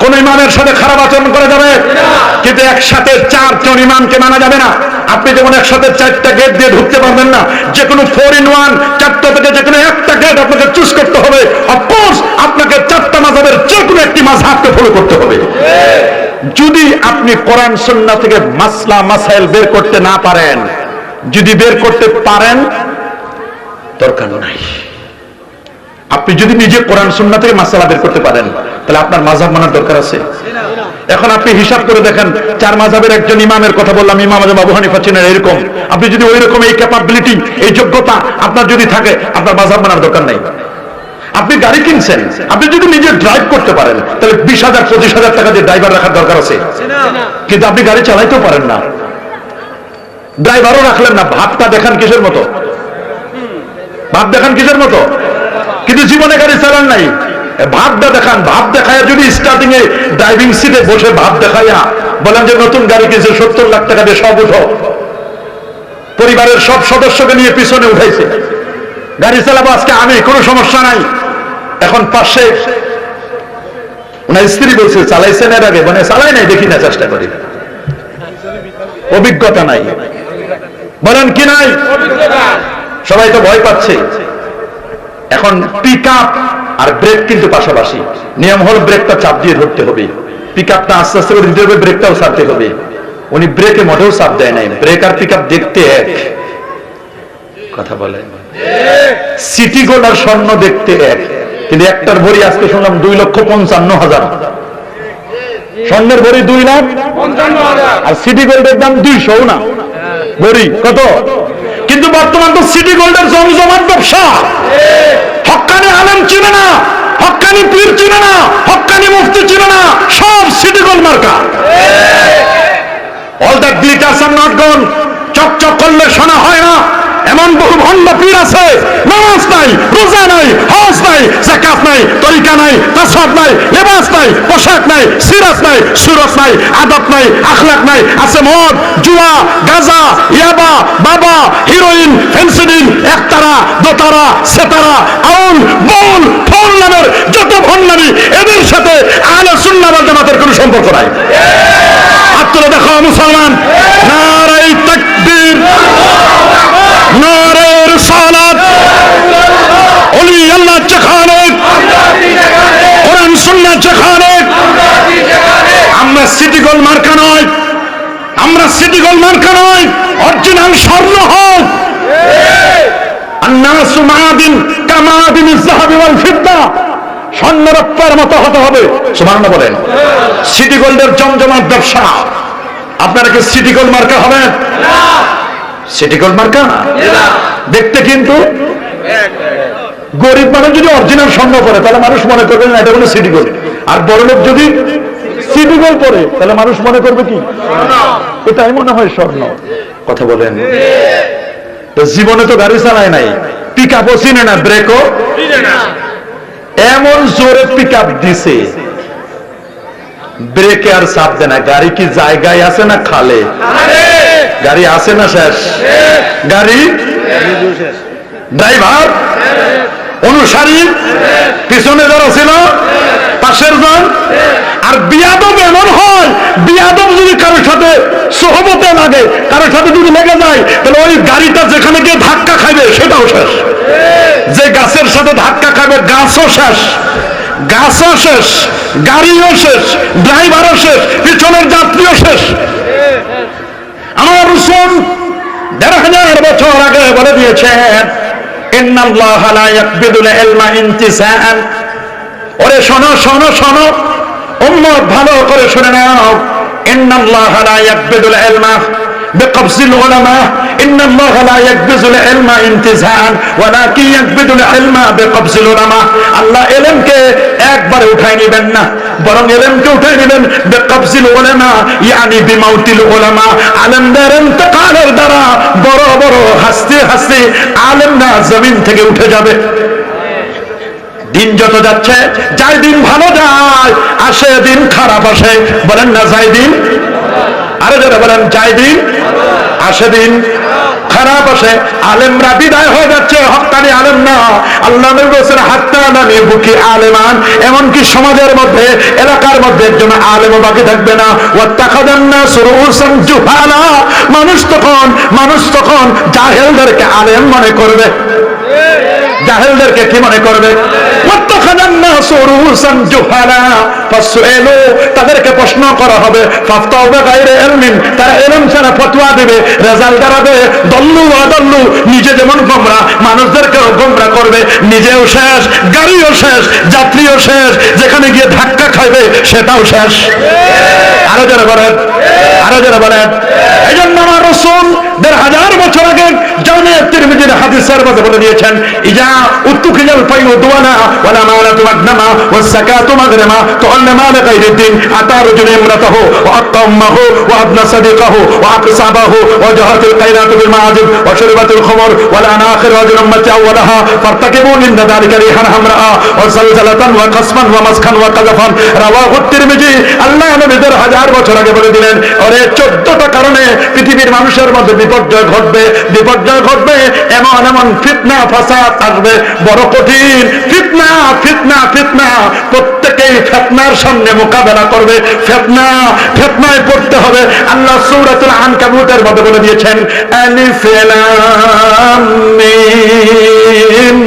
কোন ইমামের সাথে খারাপ আচরণ করে যাবে, কিন্তু একসাথে 4 জন ইমামকে মানা যাবে না। আপনি যেমন একসাথে 4টা গেট দিয়ে ঢুকতে পারবেন না, যে কোনো 4 in 1, 4টা থেকে যে কোনো একটা গেট আপনাকে চুজ করতে হবে। অফকোর্স আপনাকে 4টা মাযহাবের যে কোনো একটি মাযহাবকে ফলো করতে হবে। যদি আপনি কোরআন সুন্নাহ থেকে মাসলা মাসাইল বের করতে না পারেন, যদি বের করতে পারেন দরকার নাই। আপনি যদি নিজে কোরআন সুন্নাহ থেকে মাসলা বের করতে পারেন, তাহলে আপনার মাযহাব মানার দরকার আছে? এখন আপনি হিসাব করে দেখেন, 4 মাযহাবের একজন ইমামের কথা বললাম, ইমাম আজম আবু হানিফা ছিলেন এরকম। আপনি যদি ওই রকম এই ক্যাপাবিলিটি, এই যোগ্যতা আপনার যদি থাকে, আপনার মাযহাব মানার দরকার নাই। আপনি গাড়ি কিনছেন, আপনি যদি নিজে ড্রাইভ করতে পারেন, তাহলে 20,000 25,000 টাকা দিয়ে ড্রাইভার রাখার দরকার আছে, কিন্তু আপনি গাড়ি চালাইতেও পারেন না, ড্রাইভারও রাখলেন না। ভাবটা দেখান কিসের মতো? ভাব দেখান কিসের মতো? কিন্তু জীবনে গাড়ি চালান নাই, ভাবটা দেখান। ভাব দেখায় যদি স্টার্টিং এ ড্রাইভিং সিটে বসে ভাব দেখাইয়া বলেন যে নতুন গাড়ি কিনছে, 70 লাখ টাকা দিয়ে সব উঠো, পরিবারের সব সদস্যকে নিয়ে পিছনে উঠাইছে, গাড়ি চালাবো আজকে আমি, কোনো সমস্যা নাই। এখন পাশে ওনার স্ত্রী বলছে চালাইছেন এর আগে, মানে চালাই নাই, দেখি না, চেষ্টা করি, অভিজ্ঞতা নাই। বলেন কি নাই? সবাই তো ভয় পাচ্ছে। এখন পিক আপ আর ব্রেক কিন্তু পাশাপাশি, নিয়ম হল ব্রেকটা চাপ দিয়ে ধরতে হবে, পিক আপটা আস্তে আস্তে করে দিতে হবে, ব্রেকটাও ছাড়তে হবে। উনি ব্রেকে মোটেও চাপ দেয় নাই। ব্রেক আর পিক আপ দেখতে এক, কথা বলে। সিটি গোল্ড আর স্বর্ণ দেখতে এক, কিন্তু একটার ভরি আজকে শুনলাম 2,55,000, স্বর্ণের ভরি 2,55,000, আর সিটি গোল্ডের দাম 200 না ভরি, কত? কিন্তু বর্তমান তো সিটি গোল্ডের জমজমাট ব্যবসা। হক্কানি আলেম চিনে না, হক্কানি পীর চিনে না, হক্কানি মুফতি চিনে না, সব সিটি গোল্ড মার্কা। All that glitters are not gold. চকচক করলে শোনা হয় না, এমন বহু ভণ্ড পীর আছে, নামাজ নাই, রোজা নাই, হজ নাই, যাকাত নাই, তরিকা নাই, তাসাউফ নাই, লিবাস নাই, পোশাক নাই, সিরাত নাই, সুরত নাই, আদব নাই, আখলাক নাই, আছে মদ, জুয়া, গাঁজা, ইয়াবা, বাবা, হিরোইন, ফেন্সিডিল, একতারা, দোতারা, সেতারা, আউল, বউল, ফোন নামের যত ভণ্ডামি, এদের সাথে আহলে সুন্নাহ ওয়াল জামাতের কোনো সম্পর্ক নাই। হাত তুলে দেখো মুসলমান, নারে তাকবীর, নারে রিসালাত, ওলি আল্লাহ যেখানে, কোরআন সুন্নাহ যেখানে। আমরা সিটি গোল্ড মার্কা নয়, আমরা সিটি গোল্ড মার্কা নয়, অরিজিনাল স্বর্ণ হোক। আন্নাসু মাআদিন কামাআদিনিজ যাহাবি ওয়াল ফিদ্দা, স্বর্ণ রূপার মতো হতে হবে। সুবহানাল্লাহ বলেন। সিটি গোল্ডের জমজমাট ব্যবসা, আপনারা কি সিটি গোল্ড মার্কা হবেন? না, সিটি গোল্ড মার্কা না, দেখতে কিন্তু গরিব মানুষ যদি অরিজিনাল স্বর্ণ পরে তাহলে মানুষ মনে করবে না এটা হলো সিটি গোল্ড, আর বড় লোক যদি সিটি গোল্ড পরে তাহলে মানুষ মনে করবে কি এটাই মনে হয় স্বর্ণ। কথা বলেন। জীবনে তো গাড়ি চালায় নাই, পিক আপও চিনে না, ব্রেকও এমন জোরে পিক আপ দিছে ব্রেকে আর চাপ দেয় না। গাড়ি কি জায়গায় আছে না খালে? গাড়ি আছে না শেষ? গাড়ি ড্রাইভার অনুসারী পিছনে যারা ছিল পাশের জন। আর বিয়াদব এমন হয়, বিয়াদব যদি কারোর সাথে সোহবতে লাগে, কারোর সাথে যদি লেগে যায় তাহলে ওই গাড়িটা যেখানে গিয়ে ধাক্কা খাইবে সেটাও শেষ। যে গাছের সাথে ধাক্কা খাবে গাছও শেষ, গাছও শেষ, গাড়িও শেষ, ড্রাইভারও শেষ, পিছনের যাত্রীও শেষ। আমার রাসূল ১৫০০ বছর আগে বলে দিয়েছেন, ইন্নাল্লাহা লা ইয়াকবিদুল ইলমা ইনতিসাআন। ওরে শোনো শোনো শোনো উম্মত, ভালো করে শুনে নাও। ইন্নাল্লাহা লা ইয়াকবিদুল ইলমা বিকবজিল উলামা, ইন্নাল্লাহা লা ইয়াকবিদুল ইলমা ইনতিসাআন ওয়ালাকিন ইয়াকবিদুল ইলমা বিকবজিল উলামা। আল্লাহ ইলমকে একবারে উঠাই নেবেন না, বরং ইলমকে উঠাই নেবেন বিকবজিল উলামা, ইয়ানি বিমাউতিল উলামা। আলেমদের ইন্তেকালের দ্বারা বড় বড় হাসতে হাসতে আলেমরা জমিন থেকে উঠে যাবে। দিন যত যাচ্ছে, যাই দিন ভালো যায়, আসে দিন খারাপ আসে। বলেন না যাই দিন, আরো যারা বলেন যাই দিন আসে দিন খারাপ আসে। আলেমরা বিদায় হয়ে যাচ্ছে, হক্কানি আলেম না। আল্লাহ নবী বলেছেন হাত্তা নামি বুকি আলেমান, এমনকি সমাজের মধ্যে এলাকার মধ্যে একজন আলেমও বাকি থাকবে না। ওয়াত্তাখাযান নাসু রুউসান জুহালা, মানুষ তখন জাহেলদেরকে আলেম মনে করবে। জাহেলদেরকে কি মনে করবে? তাদেরকে প্রশ্ন করা হবে, তারা এলম ছাড়া ফতোয়া দেবে, রেজাল্ট দাঁড়াবে। দল্লু আদল্লু, নিজে যেমন গোমরা মানুষদেরকেও গোমরা করবে, নিজেও শেষ, গাড়িও শেষ, যাত্রীও শেষ, যেখানে গিয়ে ধাক্কা খাইবে সেটাও শেষ। আরো যারা বলেন, আরো যারা বলেন। এই জন্য আমার রাসূল ১৫০০ বছর আগে জামে তিরমিজির হাদিসের মধ্যে বলে দিয়েছেন, ইজা উত্তুখিজাল ফাইউ দুওয়ানা ওয়ালা মালাতু মাগনামা ওয়াস যাকাতু মাগরামা তুআল্লা মাল গায়রিদ্দিন আতা রাজুল ইমরাতাহু ওয়া আতাম্মাহু ওয়া আবনা সাদিকাহু ওয়া আকসাবাহু ওয়া জাহাতুল কায়নাতু বিল মাআজিব ওয়া শরবাতুল খুমর ওয়ালা আনা আখির রাজুল উম্মতি আওয়ালাহা ফারতাকিবু মিন যালিকা রিহান হামরা ওয়া সালসালাতান ওয়া কাসমান ওয়া মাসখান ওয়া কাযাফান। রাওয়াহু তিরমিজি। আল্লাহ নবী ১৫০০ বছর আগে বলে দিলেন, ওরে ১৪টা কারণে পৃথিবীর মানুষের মধ্যে বিপর্যয় ঘটবে, বিপর্যয় ঘটবে। এমন এমন ফিতনা ফাসাদ আসবে, বড় কঠিন ফিতনা, ফিতনা, ফিতনা। প্রত্যেকেই ফিতনার সামনে মোকাবেলা করবে, ফিতনা, ফিতনায় পড়তে হবে। আল্লাহ সূরাতুল আনকাবুতের মধ্যে বলে দিয়েছেন, আলিফ লাম মিম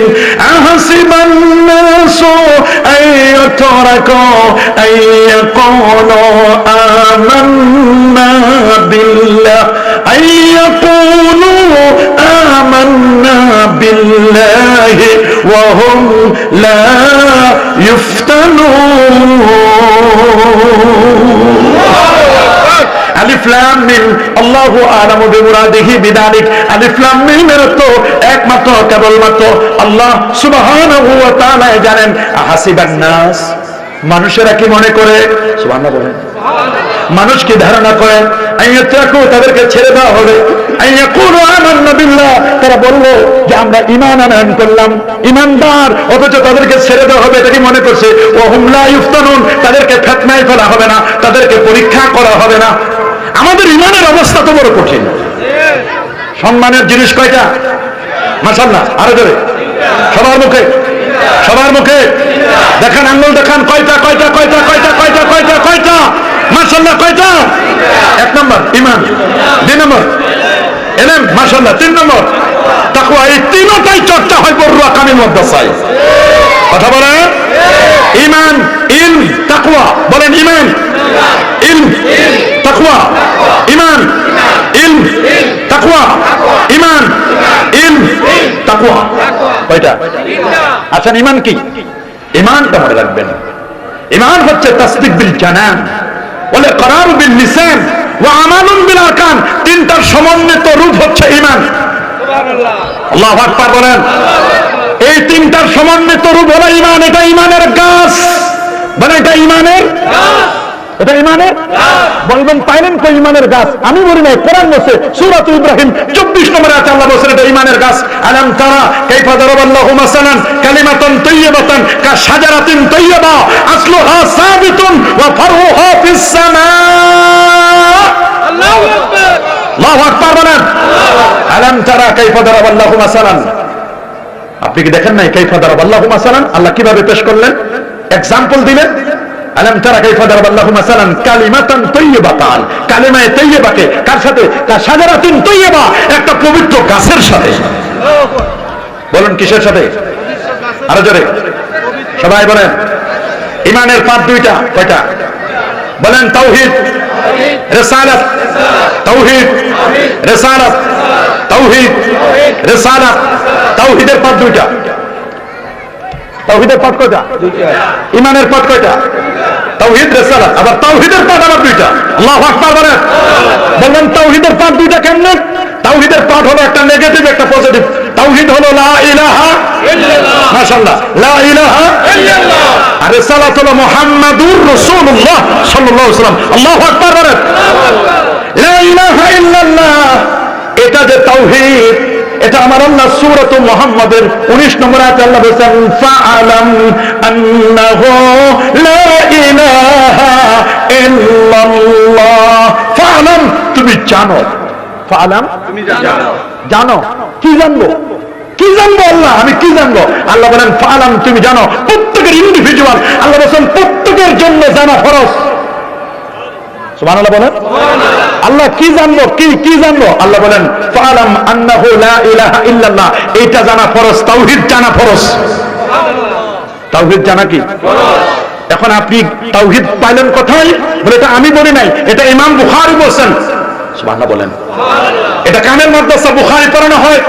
আহসিবান নাসু আইয়ুতরাকু আইয়াকুলু আমান্না বিল্লাহ আইয়াকুলু আমান্না বিল্লাহি ওয়া হুম লা ইফতানুন। আলিফ লাম মিম আল্লাহু আ'লামু বিমুরাদিহি বিযালিক। আলিফ লাম মিমের অর্থ একমাত্র কেবলমাত্র আল্লাহ সুবহানাহু ওয়া তাআলা জানেন। আহাসিবান নাস, মানুষেরা কি মনে করে? সুবহানাল্লাহ বলেন। মানুষ কি ধারণা করে? আইয়াতরাকু, তাদেরকে ছেড়ে দেওয়া হবে। আইয়াকুলু আমান্না বিল্লাহ, তারা বললো যে আমরা ঈমান আনয়ন করলাম, ঈমানদার, অথচ তাদেরকে ছেড়ে দেওয়া হবে। এটা কি মনে করছে? ওয়া হুম লা ইফতানুন, তাদেরকে ফিতনায় ফেলা হবে না, তাদেরকে পরীক্ষা করা হবে না। আমাদের ঈমানের অবস্থা তো বড় কঠিন। সম্মানের জিনিস কয়টা? মাশাআল্লাহ, আরো জোরে, সবার মুখে, সবার মুখে দেখান, আঙ্গুল দেখান। কয়টা? কয়টা? কয়টা? কয়টা? কয়টা? কয়টা? কয়টা? মাশাআল্লাহ, কয়টা? 1 নম্বর নাম্বার ঈমান, 2 নম্বর ইলম, মাশাআল্লাহ, 3 নম্বর তাকওয়া। এই তিনটাই চর্চা হয় বড়ুয়া কামিল মাদ্রাসায়। কথা বলেন, ঈমান, ইলম, তাকওয়া। বলেন ঈমান, ইলম, তাকওয়া, ঈমান, ইলম, তাকওয়া, ঈমান, ইলম, তাকওয়া। কয়টা? আচ্ছা, ঈমান কি? ঈমানটা মনে রাখবেন। ঈমান হচ্ছে তাসদিক বিল জানান ওয়াল ইকরার বিল লিসান ওয়া আমালুন বিল আরকান। তিনটার সমন্বিত রূপ হচ্ছে ঈমান। সুবহানাল্লাহ, আল্লাহু আকবার বলেন। এই তিনটার সমন্বিত রূপ হলো ঈমান। এটা ঈমানের গাছ। মানে এটা ঈমানের গাছ। এটা ঈমানের গাছ। বলবেন পাইলেন কই ঈমানের গাছ? আমি বলি নাই, কোরআন বলছে সূরাতুল ইব্রাহিম 24 নম্বরে আছে, আল্লাহ বলেন এটা ঈমানের গাছ। আলাম তারা কাইফা দারাবাল্লাহু মাসালান কালিমাতান তাইয়্যিবাতান কাশাজারাতিন তাইয়্যিবা আসলুহা সাবিতুন ওয়া ফারউহা ফিস সামা। আল্লাহু আকবার, আল্লাহু আকবার বলেন। আলাম তারা কাইফা দারাবাল্লাহু মাসালান, আপনি কি দেখেন নাই কাইফা দারাবাল্লাহু মাসালান? আল্লাহ কিভাবে পেশ করলেন, এক্সাম্পল দিলেন। আলাম তারা কাইফা দারাবাল্লাহু মাসালান কালিমাতান তাইয়্যিবাতান, কালিমায়ে তাইয়্যিবাকে কার সাথে? কাশাজারাতিন তাইয়্যিবা, একটা পবিত্র গাছের সাথে। বলেন কিসের সাথে? আরো জোরে সবাই বলেন। ঈমানের পার্ট দুইটা। কয়টা? বলেন তাওহীদ, রিসালাত। তাওহীদ, রিসালাত, তাওহীদ, রিসালাত। তাওহীদের পার্ট দুইটা। তাওহীদের পার্ট কয়টা? ঈমানের পার্ট কয়টা? তাওহীদ, রিসালাত। আবার তাওহীদের পার্ট আবার দুইটা। আল্লাহু আকবার বলেন। বলেন তাওহীদের পার্ট দুইটা কেমনে? তাওহীদের পার্ট হলো একটা নেগেটিভ, একটা পজিটিভ। তাওহীদ হলো লা ইলাহা ইল্লাল্লাহ, মাশাআল্লাহ, লা ইলাহা ইল্লাল্লাহ। আর রিসালাত হলো মুহাম্মাদুর রাসূলুল্লাহ সাল্লাল্লাহু আলাইহি ওয়াসাল্লাম। আল্লাহু আকবার বলেন। লা ইলাহা ইল্লাল্লাহ, এটা যে তাওহীদ, এটা আমার আল্লাহ সূরাত মুহাম্মাদের 19 নম্বর আয়াতে আল্লাহ বলেছেন ফাআলাম আন্নাহু লা ইলাহা ইল্লাল্লাহ। ফাআলাম, তুমি জানো। ফাআলাম, তুমি জানো। জানো কি? জানবো কি? জানবো আল্লাহ, আমি কি জানবো? আল্লাহ বলেন ফাআলাম, তুমি জানো। প্রত্যেকের ইন্ডিভিজুয়াল, আল্লাহ বলেন প্রত্যেকের জন্য জানা ফরজ। সুবহানাল্লাহ বলেন। আল্লাহ কি জানবো? কি জানবো? আল্লাহ বলেন ফাআলাম আন্নাহু লা ইলাহা ইল্লাল্লাহ, এটা জানা ফরজ। তাওহীদ জানা ফরজ। তাওহীদ জানা কি ফরজ। এখন আপনি তাওহীদ পাইলেন কোথায়? বলে এটা আমি বলি নাই, এটা ইমাম বুখারী বলেন। সুবহানাল্লাহ বলেন। এটা কামেল মাদ্রাসা বুখারী পড়ানো হয়।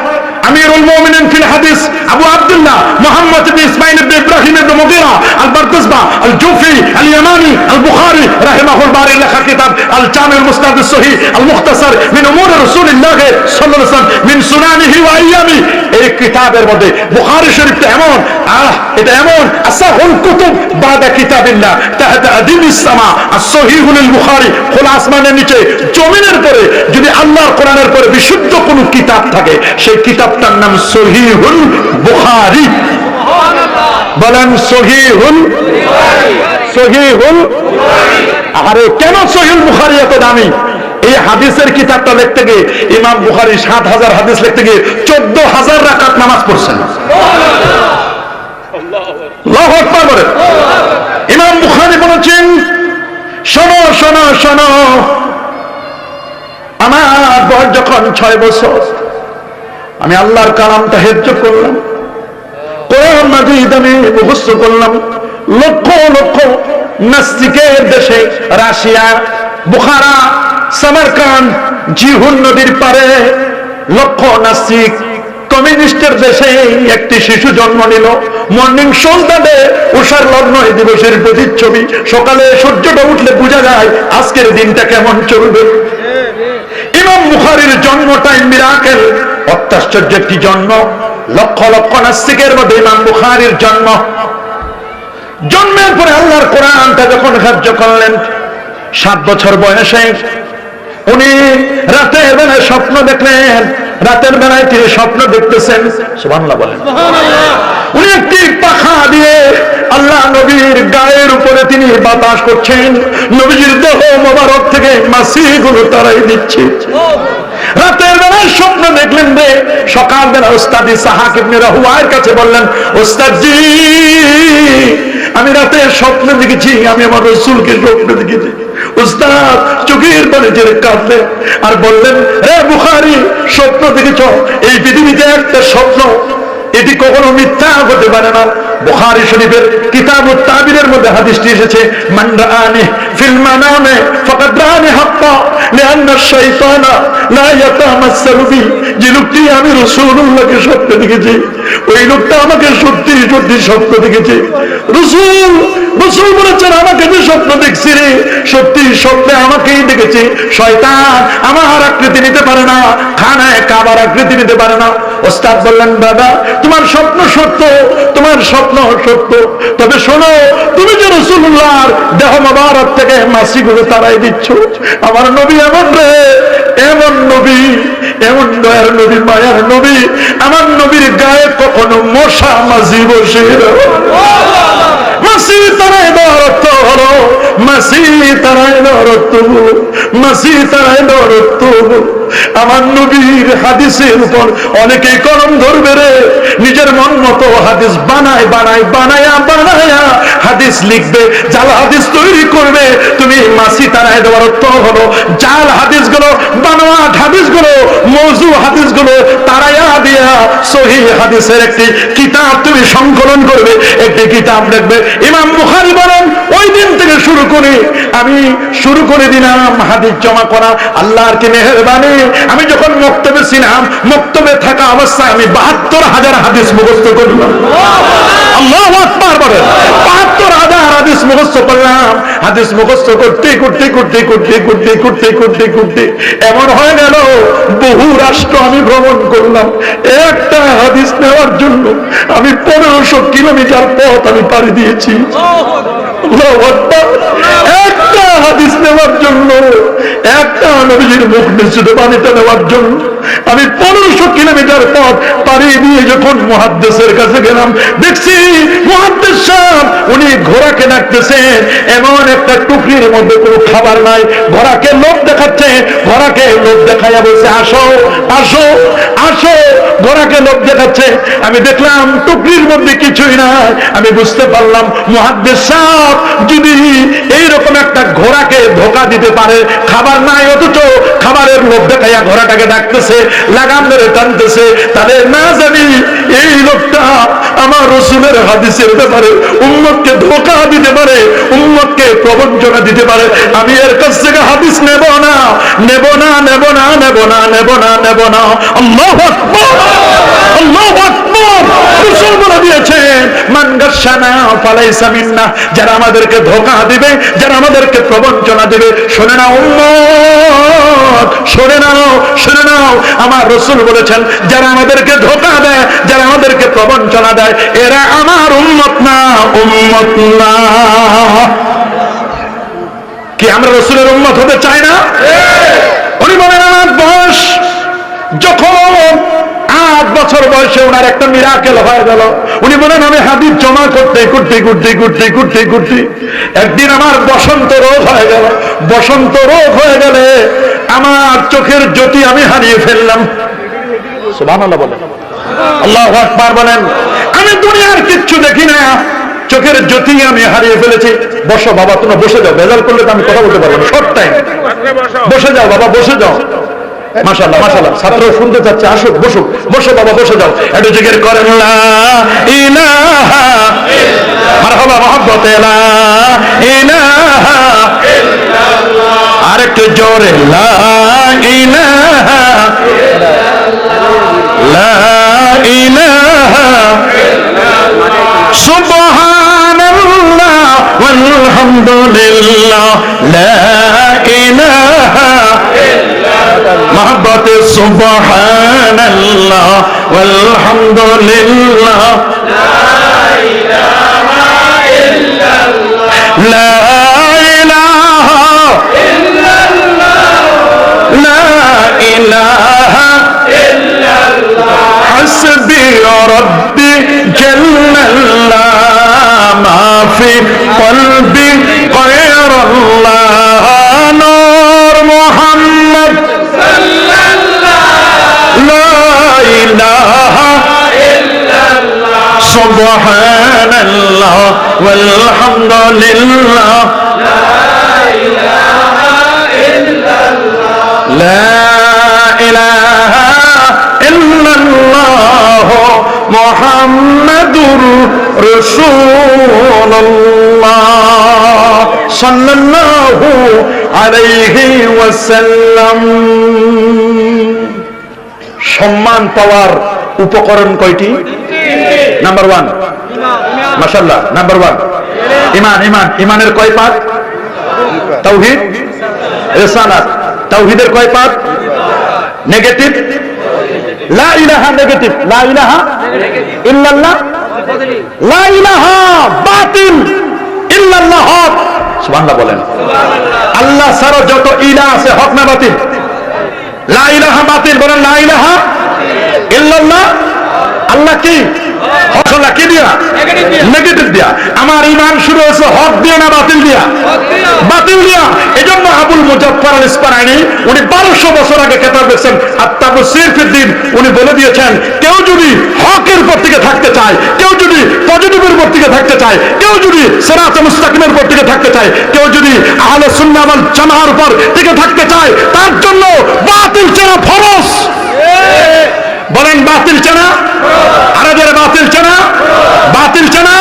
আমিরুল মুমিনিন ফিল হাদিস আবু আব্দুল্লাহ মুহাম্মদ ইবনে ইসমাঈল ইবনে ইব্রাহিম ইবনে মুগীরা আল বারদাসবা আল জুফি আল ইয়ামানি আল বুখারী রাহিমাহুল বারী লেখা কিতাব আল জামিউল মুসনাদ আস সহিহ আল মুখতাসার মিন উমুর রাসূলিল্লাহ সাল্লাল্লাহু আলাইহি ওয়াসাল্লাম মিন সুনানিহি ওয়া আইয়ামি। এই কিতাবের মধ্যে বুখারী শরীফটা এমন, এটা এমন আসাহুল কুতুব বাদা কিতাবিল্লাহ তাহতা আদিমিস সামা আস সহিহুল বুখারী। খোলা আসমানের নিচে জমিনের পরে যদি আল্লাহর কোরআনের পরে বিশুদ্ধ কোন কিতাব থাকে, সেই কিতাবটার নাম সহিহুল বুখারী। সুবহানাল্লাহ বলেন সহিহুল বুখারী, সহিহুল বুখারী। আরে কেন সহিহুল বুখারী এত দামি? এই হাদিসের কিতাবটা লিখতে গিয়ে ইমাম বুখারী 7000 হাদিস লিখতে গিয়ে 14000 রাকাত নামাজ পড়ছেন। সুবহানাল্লাহ, আল্লাহু আকবার বলেন। ইমাম বুখারী বলেছেন শোনো শোনো শোনো, আমার বয়স যখন 6 বছর, আমি আল্লাহর কালামটা হেফজ করলাম, কোরআন মাজিদ আমি মুখস্থ করলাম। লক্ষ লক্ষ নাস্তিকের দেশে রাশিয়া, বুখারা, সামারকান্দ, জিহুন নদীর পারে লক্ষ নাস্তিক কমিউনিস্টের দেশে একটি শিশু জন্ম নিল। মর্নিং সন্ধ্যাতে উষার লগ্ন দিবসের প্রতিচ্ছবি। সকালে সূর্যটা উঠলে বোঝা যায় আজকের দিনটা কেমন চলবে। ইমাম বুখারীর জন্মটাই মিরাকেল, অত্যাশ্চর্য একটি জন্ম। লক্ষ লক্ষ নাস্তিকের মধ্যে ইমাম বুখারীর জন্ম। জন্মের পরে আল্লাহর কোরআনটা যখন হেফজ করলেন, 7 বছর বয়সে উনি রাতের বেলায় স্বপ্ন দেখলেন। রাতের বেলায় তিনি স্বপ্ন দেখতেছেন। সুবহানাল্লাহ বলেন। উনি একটি পাখা দিয়ে আল্লাহ নবীর গায়ের উপরে তিনি বাতাস করছেন। নবীজির দেহ মোবারক থেকে মাছিগুলো তাড়াই দিচ্ছে। রাতের বেলায় স্বপ্ন দেখলেন রে। সকাল বেলা উস্তাদ ইসহাক ইবনে রাহুয়ার কাছে বললেন, উস্তাদজি আমি রাতে স্বপ্ন দেখেছি, আমি আমার রাসূলকে স্বপ্ন দেখেছি। উস্তাদ চোখে চোখের পানি ছেড়ে কাঁদলেন আর বললেন, রে বুখারী, স্বপ্ন দেখেছ? এই পৃথিবীতে একটা স্বপ্ন, এটি কখনো মিথ্যা হতে পারে না। বুখারী শরীফের কিতাবুত তাবিরের মধ্যে হাদিসটি এসেছে, মান রাআনি ফিল মানামে ফাকাদ রাআনি হাক্কা লিআন্না আশ-শাইতানা লা ইয়াতামাসসালু বি। যে লোকটি আমি রাসূলুল্লাহকে স্বপ্নে দেখেছি, ওই লোকটা আমাকে সত্যি সত্যি স্বপ্ন দেখেছে। রাসূল বলেছেন, আমাকে যে স্বপ্ন দেখছি রে, সত্যি স্বপ্নে আমাকেই দেখেছি। শয়তান আমার আকৃতি নিতে পারে না, খানায় কাবার আকৃতি নিতে পারে না। ওস্তাদ বললেন, দাদা তোমার স্বপ্ন সত্য, তোমার স্বপ্ন সত্য, তবে শোনো, তুমি যে রাসূলুল্লাহর দেহ মোবারক থেকে মাছিগুলো তাড়াই দিচ্ছ। আমার নবী এমন রে, এমন নবী, এমন দয়ার নবী, মায়ার নবী, আমার নবীর গায়ে কখনো মশা মাছি বসে না। মাছি তারাই দেওয়ার অর্থ হলো, মাছি তারাই দেওয়ার অর্থ হলো, মাছি তারাই দেওয়ার অর্থ হলো আমার নবীর হাদিসের উপর অনেকেই কলম ধরবে রে, নিজের মন মতো হাদিস বানায় বানায় বানায়া বানায়া হাদিস লিখবে, জাল হাদিস তৈরি করবে। তুমি মাছি তারায় দেওয়ার অর্থ হলো জাল হাদিসগুলো, বানোয়াট হাদিসগুলো, মওযু হাদিসগুলো তারায়া দিয়া সহিহ হাদিসের একটি কিতাব তুমি সংকলন করবে, একটি কিতাব লিখবে। ইমাম বুখারী বলেন, ওই দিন থেকে শুরু করে আমি শুরু করে দিলাম হাদিস জমা করা। আল্লাহর কি মেহেরবানি, আমি যখন মক্তবে ছিলাম, মক্তবে থাকা অবস্থায় আমি ৭২,০০০ হাদিস মুখস্থ করলাম। আল্লাহু আকবার বলেন, ৭২,০০০ হাদিস মুখস্থ করলাম। হাদিস মুখস্থ করতে করতে করতে করতে করতে করতে করতে করতে এমন হয়ে গেল, বহু রাষ্ট্র আমি ভ্রমণ করলাম। একটা হাদিস নেওয়ার জন্য আমি ১৫০০ কিলোমিটার পথ আমি পাড়ি দিয়েছি। আল্লাহু আকবার। একটা হাদিস নেওয়ার জন্য, একটা নবীর মুখ নিঃসৃত পানিতে নেওয়ার জন্য আমি ১৫০০ কিলোমিটার পথ পাড়ি দিয়ে যখন মুহাদ্দিসের কাছে গেলাম, দেখছি মুহাদ্দিস সাহেব উনি ঘোড়াকে ডাকতেছেন। এমন একটা টুকরির মধ্যে কোনো খাবার নাই, ঘোড়াকে লোভ দেখাচ্ছে, ঘোড়াকে লোভ দেখাইয়া বলছে, আসো আসো আসো, ঘোড়াকে লোভ দেখাচ্ছে। আমি দেখলাম টুকরির মধ্যে কিছুই নাই। আমি বুঝতে পারলাম মুহাদ্দিস সাহেব যদি এইরকম একটা ঘোড়াকে ধোঁকা দিতে পারে, খাবার নাই অথচ খাবারের লোভ দেখাইয়া ঘোড়াটাকে ডাকতেছে, লাগাম ধরে টানতেছে, তাহলে না জানি এই লোকটা আমার রাসূলের হাদিসের ব্যাপারে উম্মতকে ধোঁকা দিতে পারে, উম্মতকে প্রবঞ্চনা দিতে পারে। আমি এর কাছ থেকে হাদিস নেব না, নেব না, নেব না, নেব না, নেব না, নেব না। আল্লাহু আকবার, আল্লাহু আকবার। রাসূল বলে দিয়েছেন, মান গাশশানা ফালাইসা মিন্না। যারা আমাদেরকে ধোঁকা দিবে, যারা আমাদেরকে প্রবঞ্চনা দিবে, শুনে নাও উম্মত, শুনে নাও, শুনে নাও, আমার রাসূল বলেছেন, যারা আমাদেরকে ধোঁকা দেয়, যারা আমাদেরকে প্রবঞ্চনা দেয়, এরা আমার উম্মত না, উম্মত না। কি আমরা রাসূলের উম্মত হতে চাই না? উনি বলেন, আমার বয়স যখন ৮ বছর বয়সে ওনার একটা মিরাকেল হয়ে গেল। উনি বলেন, আমি হাদিস জমা করতে করতে করতে করতে করতে করতে একদিন আমার বসন্ত রোগ হয়ে গেল। বসন্ত রোগ হয়ে গেলে আমার চোখের জ্যোতি আমি হারিয়ে ফেললাম। সুবহানাল্লাহ বলেন, আল্লাহু আকবার বলেন। আমি দুনিয়ার কিচ্ছু দেখি না, চোখের জ্যোতি আমি হারিয়ে ফেলেছি। বসো বাবা, তুমি বসে যাও, ভেজাল করলে তো আমি কথা বলতে পারবো না, শর্ট টাইম। বসে যাও বাবা, বসে যাও। মাশাআল্লাহ মাশাআল্লাহ, ছাত্র শুনতে চাচ্ছে, আসুক, বসুক, বসো বাবা, বসে যাও। একটু জিকির করেন, লা ইলাহা ইল্লাল্লাহ, মারহাবা মুহাব্বতে, লা ইলাহা ইল্লাল্লাহ। আরেকটু জোরে, লা ইলাহা ইল্লাল্লাহ, লা ইলাহা ইল্লাল্লাহ, সুবহানাল্লাহ ওয়ালহামদুলিল্লাহ, লা ইলাহা محبت سبحان اللہ والحمد للہ لا الہ الا اللہ لا الہ الا اللہ لا الہ الا اللہ حسبی ربی جل اللہ ما فی قلبی غیر اللہ نور محمد سبحان اللہ والحمد للہ لا الہ الا মুহাম্মাদুর রাসূলুল্লাহ সাল্লাল্লাহু আলাইহি ওয়াসাল্লাম। সম্মান পাওয়ার উপকরণ কয়টি? নাম্বার 1, মাশাআল্লাহ, নাম্বার 1 ঈমান। ঈমানের কয় পার্ট? তাওহীদ, রিসালাত। তাওহীদের কয় পার্ট? নেগেটিভ লা ইলাহা, নেগেটিভ লা ইলাহা ইল্লাল্লাহ, লা ইলাহা বাতিল ইল্লাল্লাহ হক। সুবহানাল্লাহ বলেন। আল্লাহ ছাড়া যত ইলাহ আছে হক না বাতিল? লা ইলাহা বাতিল, বলেন লা ইলাহা ইল্লাল্লাহ। আল্লাহ কি? হক। আল্লাহ কি দিয়া? নেগেটিভ দিয়া। আমার ঈমান শুরু হয়েছে হক দিয়ে না বাতিল দিয়া? বাতিল দিয়া। এজন্য আবুল মুজাফফর আল ইসফারাইনি উনি 1200 বছর আগে কিতাব লিখছেন আত-তাফসীর ফিদ দ্বীন। উনি বলে দিয়েছেন কেউ যদি হকের উপর থেকে থাকতে চায়, কেউ যদি পজিটিভের উপর থেকে থাকতে চায়, কেউ যদি সিরাতে মুস্তাকিমের উপর থেকে থাকতে চায়, কেউ যদি আহলে সুন্নাহ ওয়াল জামাআর উপর থেকে থাকতে চায়, তার জন্য বাতিল চেনা ফরজ। বলেন বাতিল চেনা। আরে যারা বাতিল চেনা, বাতিল চেনা,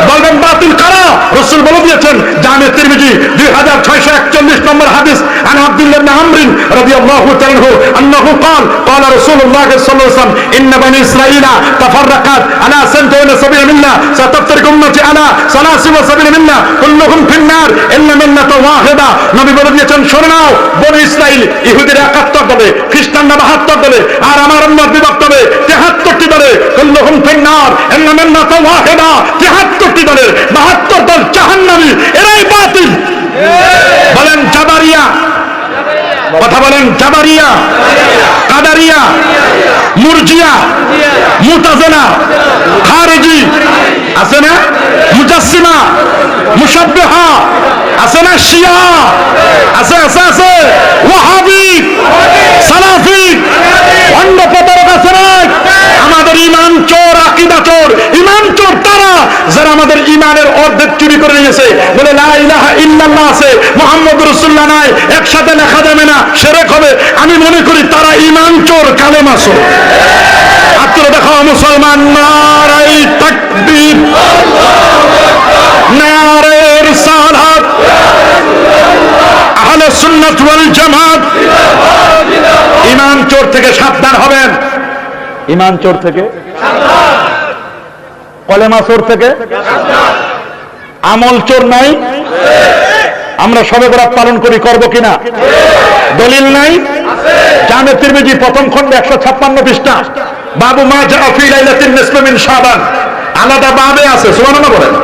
বলবেন বাতিল কারা? রাসূল বলে দিয়েছেন জামে তিরমিজি 2641 নম্বর হাদিস, আন আব্দুল্লাহ ইবনে আমর রাদিয়াল্লাহু তাআলা আনহু আন্নাহু قال قال رسول الله صلى الله عليه وسلم ان بني اسرائيل تفرقت على 72 مله ستفترق امتي على 73 مله كلهم في النار الا مله واحده। নবী বলে দিয়েছেন শুনে নাও, বনি ইসরাইল ইহুদিরা 71 দলে, খ্রিস্টানরা 72 দলে, আর আমার উম্মত বিভক্ত হবে 73টি দলে। কুল্লুহুম ফিন্নার ইল্লা মিল্লাতা ওয়াহিদা। 73টি দলের 72 দল জাহান্নামী, এরাই বাতিল। বলেন জাবারিয়া, কথা বলেন জাবারিয়া, কাদারিয়া, মুরজিয়া, মুতাজিলা, খারিজি আছে না, মুজাসসিমা, মুশাব্বিহা আছে না, শিয়া আছে, আছে আছে, ওয়াহাবি, সালাফি, অন্য প্রতারক আছে না। আমাদের ঈমান চোর, আকীদা চোর। ঈমান চোর তারা যারা আমাদের ঈমানের অর্ধেক চুরি করে নিয়েছে। বলে লা ইলাহা ইল্লাল্লাহ আছে, মুহাম্মদুর রাসূলুল্লাহ নাই, একসাথে লেখা যাবে না, শিরক হবে। আমি মনে করি তারা ঈমান চোর, কালেমা চোর। আত্মীয় দেখাও মুসলমান, নারায়ে তাকবীর, নারায়ে রিসালাত, আহলে সুন্নাত ওয়াল জামাত। ঈমান চোর থেকে সাবধান হবেন। ঈমান চোর থেকে সাবধান, কলেমা চোর থেকে সাবধান। আমল চোর নাই? আমরা শবে বরাত পালন করি, করব কিনা? দলিল নাই? জামে তিরমিজি প্রথম খন্ড 156 পৃষ্ঠা, বাবু মা জা ফি লাইলাতিন নিসফি মিন শাবান, আলাদা বাবে আছে। সুবহানাল্লাহ বলেন।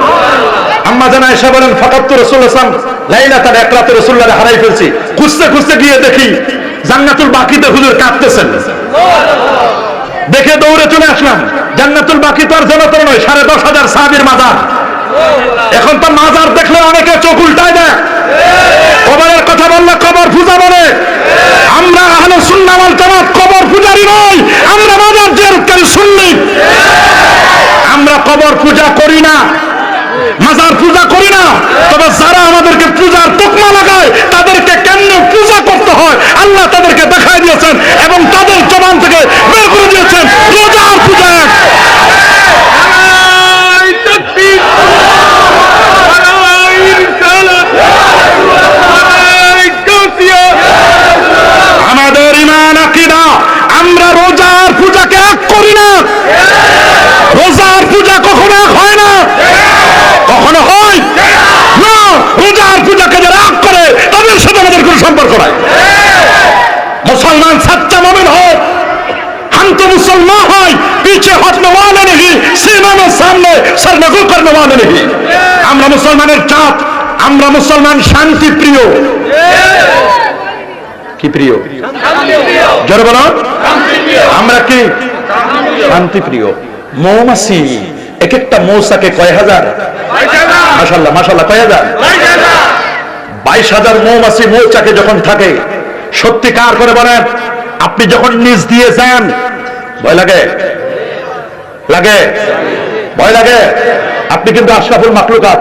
আম্মা জান আয়েশা বলেন ফাকাতু রাসূলুল্লাহ সাল্লাল্লাহু আলাইহি ওয়াসাল্লাম লাইলাতান, এক রাতে রাসূলুল্লাহ হারাই ফেলছি। খুঁজতে খুঁজতে গিয়ে দেখি জান্নাতুল বাকিতে হুজুর কাঁদতেছেন। দেখে দৌড়ে চলে আসলাম। জান্নাতুল বাকি তো আর জনতর নয়, 10,500 সাহাবীর মাজার। এখন তো মাজার দেখলে অনেকে চোখ উল্টায় দেয়। কবরের কথা বললে কবর পূজা বলে। আমরা আহলে সুন্নাহ ওয়াল জামাত কবর পূজারি নই, আমরা মাজার জিয়ারতকারী সুন্নি। আমরা কবর পূজা করি না, মাজার পূজা করি না। তবে যারা আমাদেরকে পূজার তকমা লাগায় তাদেরকে কেমনে পূজা করতে হয় আল্লাহ তাদেরকে দেখাই দিয়েছেন এবং তাদের জবান থেকে বের করে দিয়েছেন। রোজার পূজা এক। আমাদের ঈমান আকীদা, আমরা রোজার পূজাকে এক করি না। রোজার পূজা কখনো এক হয় না। কখনো হয় না। রোজার পূজাকে যারা এক করে তাদের সাথে আমাদের কোনো সম্পর্ক নাই। মুসলমান সচ্চা মুমিন হয়, हम तो मुसलमान हैं, पीछे हटने वाले नहीं, सीने में सामने सर नगु करने वाले नहीं। আমরা মুসলমানের জাত, আমরা মুসলমান শান্তি প্রিয়। কি প্রিয়? জোরে বলো। আমরা কি শান্তি প্রিয়। মৌমাছি, এক একটা মৌচাকে কয় হাজার? মাশাআল্লাহ মাশাআল্লাহ, কয় হাজার? 22,000 মৌমাছি মৌচাকে যখন থাকে, সত্যিকার করে বলেন আপনি যখন নিজ দিয়ে যান ভয় লাগে? লাগে? ভয় লাগে? আপনি কিন্তু আশরাফুল মাখলুকাত,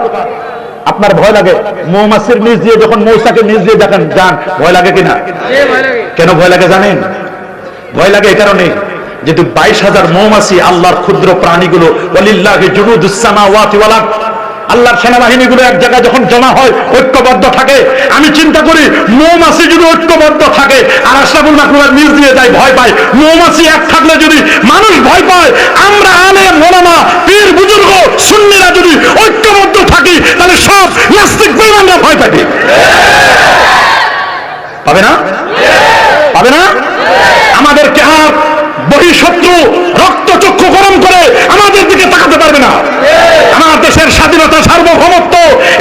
আপনার ভয় লাগে? মৌমাছির নিজ দিয়ে যখন মৌচাকে নিজ দিয়ে দেখেন যান, ভয় লাগে কিনা? কেন ভয় লাগে জানেন? ভয় লাগে এই কারণে যেহেতু 22,000 মৌমাছি আল্লাহর ক্ষুদ্র প্রাণীগুলো, ওয়ালিল্লাহি জুনুদুস সামাওয়াতি ওয়াল আরদ, আল্লাহর সেনাবাহিনীগুলো এক জায়গায় যখন জমা হয় ঐক্যবদ্ধ থাকে, আমি চিন্তা করি মৌমাছি যদি ঐক্যবদ্ধ থাকে আর আশরাফুল মাখলুকাত নিজ দিয়ে যায় ভয় পায়, মৌমাছি এক থাকলে যদি মানুষ ভয় পায়, আমরা আলেম ওলামা পীর বুজুর্গ সুন্নিরা যদি ঐক্যবদ্ধ থাকি তাহলে সব নাস্তিক বেঈমানরা ভয় পাবে। পাবে না? পাবে না? আমাদেরকে আর বহিঃশত্রু রক্তচক্ষু গরম করে আমাদের দিকে তাকাতে পারবে না। আমার দেশের স্বাধীনতা সার্বভৌমত্ব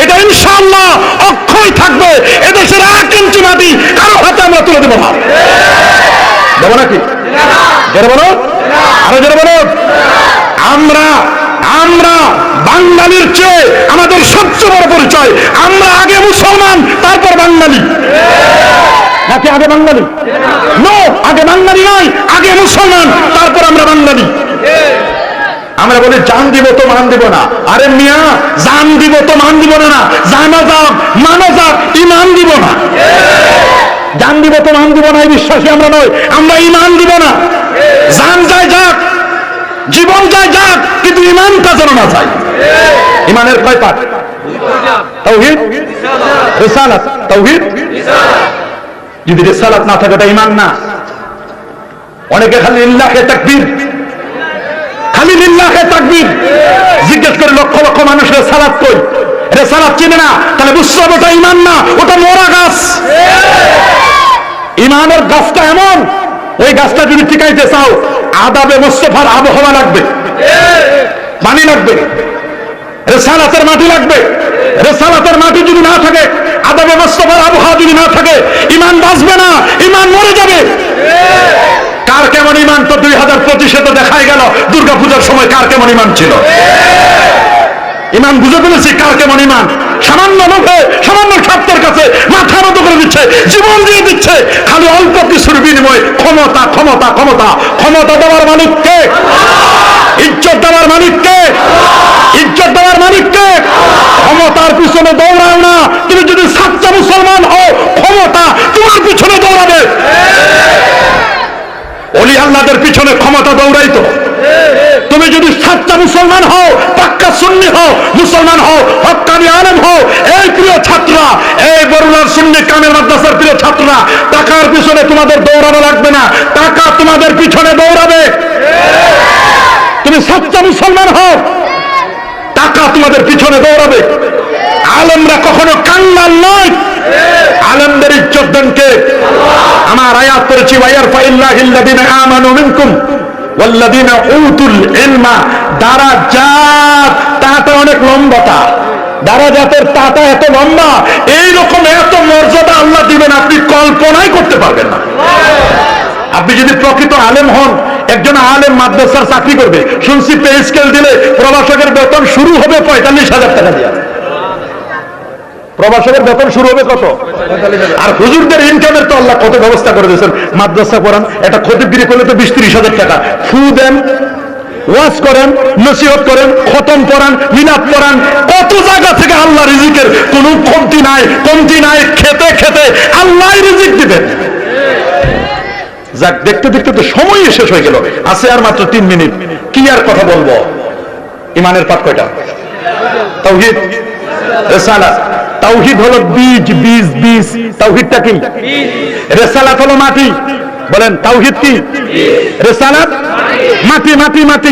এটা ইনশাআল্লাহ অক্ষয় থাকবে। এদেশের 1 ইঞ্চি মাটি কারো হাতে আমরা তুলে দেবো না। দেবো নাকি? জোরে বলো, আরো জোরে বলো। আমরা বাঙালির চেয়ে আমাদের সবচেয়ে বড় পরিচয়, আমরা আগে মুসলমান তারপর বাঙালি। নাকি আগে বাঙালি? নো, আগে বাঙালি নয়, আগে মুসলমান তারপর আমরা বাঙালি। আমরা বলি জান দিব তো মান দিব না। আরে মিয়া, জান দিব তো মান দিব না, জানা যাক মানা যাক, ইমান দিব না। জান দিব তো মান দিব না এই বিশ্বাসী আমরা নয়, আমরা ইমান দিব না। জান যায় যাক, জীবন যায় যাক, কিন্তু ইমানটা যেন না যায়। ইমানের কয় পাঠ? তাওহীদ, রিসালাত। তাওহীদ, যদি রিসালাত না থাকে এটা ইমান না। অনেকে খালি লিল্লাহে তাকবীর, খালি লিল্লাহে তাকবীর জিজ্ঞেস করে লক্ষ লক্ষ মানুষের সালাত কই, রিসালাত চিনে না, তাহলে বুঝতে হবে ওটা ইমান না, ওটা মরা গাছ। ইমানের গাছটা এমন, ওই গাছটা যদি টিকাইতে চাও আদাবে মুস্তাফার আবহাওয়া লাগবে, পানি লাগবে, রিসালাতের মাটি লাগবে। রিসালাতের মাটি যদি না থাকে, আদাবে মুস্তাফার আবহাওয়া যদি না থাকে, ইমান বাঁচবে না, ইমান মরে যাবে। কার কেমন ইমান তো 2025-এ তো দেখাই গেল। দুর্গাপূজার সময় কার কেমন ইমান ছিল? ইমান বুঝে ফেলেছি কার কেমন ইমান। সামান্য লোভে, সামান্য স্বার্থের কাছে মাথা নত করে দিচ্ছে, জীবন দিয়ে দিচ্ছে, খালি অল্প কিছুর বিনিময়ে ক্ষমতা ক্ষমতা ক্ষমতা। ক্ষমতা দেওয়ার মালিক কে? ইজ্জত দেওয়ার মালিক কে? ইজ্জত দেওয়ার মালিক কে? ক্ষমতার পিছনে দৌড়াও না। তুমি যদি সাচ্চা মুসলমান হও, ক্ষমতা তোমার পিছনে দৌড়াবে। ওলি আল্লাহদের পিছনে ক্ষমতা দৌড়াইতো। তুমি যদি সাচ্চা মুসলমান হও, পাক্কা সুন্নি হও, মুসলমান হও, হক্কানি আলেম হও, এই প্রিয় ছাত্ররা, এই বরুণার সুন্নি কামেল মাদ্রাসার প্রিয় ছাত্ররা, টাকার পিছনে তোমাদের দৌড়ানো লাগবে না, টাকা তোমাদের পিছনে দৌড়াবে। তুমি সাচ্চা মুসলমান হও, টাকা তোমাদের পিছনে দৌড়াবে। আলেমরা কখনো কাঙ্গাল নয়। আলেমদের ইজ্জত দেন কে? আমার আয়াত পড়েছি, ওয়াইয়ারফাইল্লাহিল্লাযীনা আমানু মিনকুম ওয়াল্লাযীনা উতুল ইলমা দারাজাত। তাটা অনেক লম্বাটা, দারাজাতের তাটা এত লম্বা, এইরকম এত মর্যাদা আল্লাহ দিবেন আপনি কল্পনাই করতে পারবেন না। আপনি যদি প্রকৃত আলেম হন, একজন আলেম মাদ্রাসার চাকরি করবে, শুনছি পে স্কেল দিলে প্রভাষকের বেতন শুরু হবে 45,000 টাকা দিয়ে। প্রভাষকের বেতন শুরু হবে কত? আর হুজুরদের ইনকামের তো আল্লাহ কত ব্যবস্থা করে দিয়েছেন। মাদ্রাসা পড়ান, একটা খতিবগিরি করলে তো 20-30 হাজার টাকা। ফু দেন, ওয়াজ করেন, নসিহত করেন, খতম পড়ান, মিলাদ পড়ান, কত জায়গা থেকে আল্লাহ রিজিকের কোনো কমতি নাই, কমতি নাই। খেতে খেতে আল্লাহ রিজিক দিবেন। যাক, দেখতে দেখতে তো সময় শেষ হয়ে গেল, আছে আর মাত্র 3 মিনিট। কি আর কথা বলবো? ইমানের পাঠ কয়টা? তাওহীদ, রিসালাত। তাওহীদ হলো বীজ, বীজ বীজ। তাওহীদটা কি? রিসালাত হলো মাটি। বলেন তাওহীদ কি? রিসালাত মাটি, মাটি মাটি।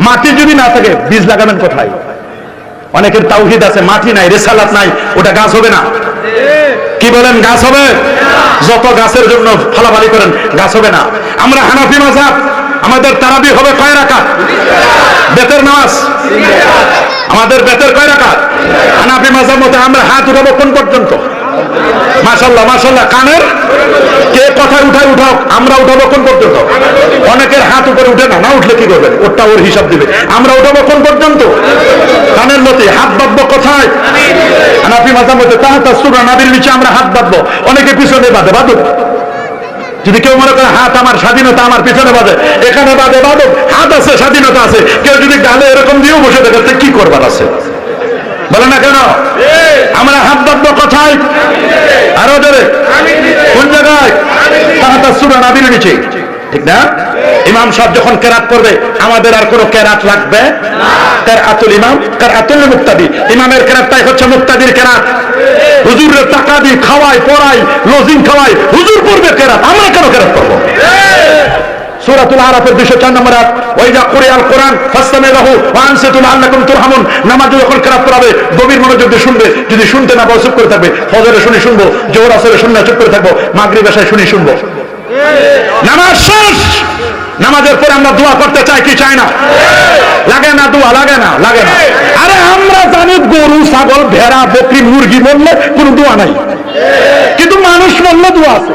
মাটি যদি না থাকে বীজ লাগাবেন কোথায়? অনেকের তাওহীদ আছে, মাটি নাই, রিসালাত নাই, ওটা গাছ হবে না। কি বলেন, গাছ হবে? যত গাছের জন্য ফালাফালি করেন, গাছ হবে না। আমরা হানাফি মাযহাব, আমাদের তারাবি হবে কয় রাকাত? বেতের নামাজ আমাদের বেতের কয় রাকাত? হানাফি মাযহাব মতে আমরা হাত উঠাবো কোন পর্যন্ত? মাশাআল্লাহ মাশাআল্লাহ। কানের কে কথায় উঠায় উঠাও, আমরা উঠাবো কোন পর্যন্ত? অনেকের হাত উপরে উঠে না, না উঠলে কি করবেন? ওটা ওর হিসাব দিবে। আমরা উঠাবো কোন পর্যন্ত? কানের মতে। হাত বাঁধবো কোথায়? হানাফি মাযহাব মতে তাহতা সুরা নাবির নিচে আমরা হাত বাঁধবো। অনেকে পিছনে বাঁধে, বাঁধুক। যদি কেউ মনে করে হাত আমার স্বাধীনতা, আমার পিছনে বাঁধে, এখানে বাঁধে, বাঁধুক, হাত আছে, স্বাধীনতা আছে। কেউ যদি গালে এরকম দিয়েও বসে দেখে কি করবার আছে? বলে না কেন? আমরা হাত বাঁধবো কোথায়? আরো জোরে, কোন জায়গায়? তাহতা সূরা নাবির নিচে। ঠিক না? ইমাম সাহেব যখন কেরাত পড়বে আমাদের আর কোনো কেরাত লাগবে না। কেরাতুল ইমাম কেরাতুল মুক্তাদি, ইমামের কেরাতটাই হচ্ছে মুক্তাদির কেরাত। হুজুরের টাকা দিয়ে খাওয়াই পড়াই লজিং খাওয়াই, হুজুর পড়বে কেরাত, আমরা কেন কেরাত পড়বো? সূরাতুল আরাফের 204 নম্বর আয়াত, ওয়াইজা কুরিয়াল কোরআন ফাসতামিউ লাহু ওয়া আনসিতু লাআল্লাকুম তুরহামুন। নামাজ যখন কেরাত পড়াবে গভীর মনোযোগ দিয়ে শুনবে, যদি শুনতে না পাও চুপ করে থাকবে। ফজরে শুনি শুনবো, জোহর আসরে শুনি না চুপ করে থাকবো, মাগরিব এশায় শুনি শুনবো। নামাজ শেষ, নামাজের পরে আমরা দোয়া করতে চাই কি চাই না? লাগে না দোয়া? লাগে না? লাগে না। আরে আমরা জানি গরু ছাগল ভেড়া বকরি মুরগি মরলে কোনো দোয়া নাই, কিন্তু মানুষ মরলে দোয়া আছে।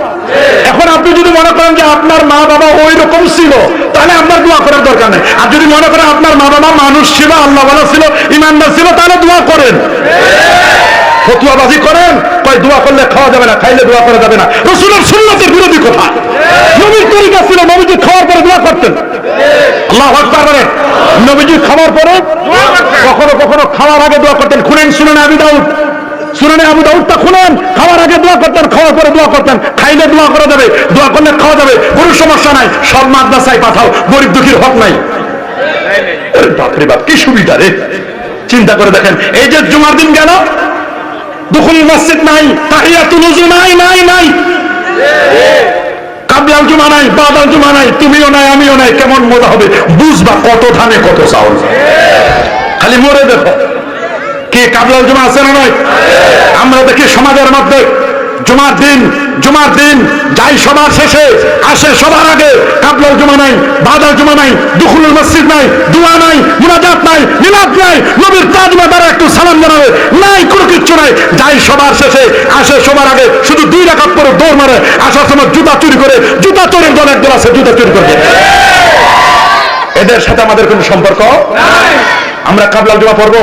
এখন আপনি যদি মনে করেন যে আপনার মা বাবা ওই রকম ছিল, তাহলে আপনার দোয়া করার দরকার নেই। আর যদি মনে করেন আপনার মা বাবা মানুষ ছিল, আল্লাহ ওয়ালা ছিল, ইমানদার ছিল, তাহলে দোয়া করেন। ফতুয়াবাজি করেন, কয় দোয়া করলে খাওয়া যাবে না, খাইলে দোয়া করা যাবে না। রাসূলের সুন্নাতের বিরোধী কথা। নবীর তরিকা ছিল নবীজি খাওয়ার পরে দোয়া করতেন। আল্লাহু আকবার বলেন। নবীজি খাওয়ার পরে কখনো কখনো খাওয়ার আগে দোয়া করতেন। খুলেন সুনানে আবু দাউদ, সুনানে আবু দাউদটা খুলেন। খাওয়ার আগে দোয়া করতেন, খাওয়ার পরে দোয়া করতেন। খাইলে দোয়া করা যাবে, দোয়া করলে খাওয়া যাবে, কোনো সমস্যা নাই। সব মাদ্রাসায় পাঠাও, গরিব দুঃখীর হক নাই। বাপরে বাপ, কি সুবিধা রে! চিন্তা করে দেখেন, এই যে জুমার দিন গেল, দুখুল মসজিদ নাই, তাহিয়াতুল ওযু নাই, নাই নাই, কাবলাল জুমা নাই, বাদাল জুমা নাই, তুমিও নাই আমিও নাই। কেমন মজা হবে বুঝবা, কত ধানে কত চাউল। খালি মরে দেখো কি কাবলাল জুমা আছে না নয়? আমরা দেখি সমাজের মধ্যে জুমার দিন যাই সবার শেষে, আসে সবার আগে। কাবলাল জুমা নাই, বাদাল জুমা নাই, দুখুলুল মসজিদ নাই, দোয়া নাই, মুনাজাত নাই, মিলাদ নাই, নবীর তাজমা দ্বারা একটু সালাম জানাবে নাই, কোনো কিচ্ছু নাই। যাই সবার শেষে, আসে সবার আগে, শুধু 2 রাকাত পরে দৌড় মারে। আসার সময় জুতা চুরি করে, জুতা চোরের দল একদল আছে, জুতা চুরি করবে। এদের সাথে আমাদের কোনো সম্পর্ক নাই। আমরা কাবলাল জুমা পড়বো,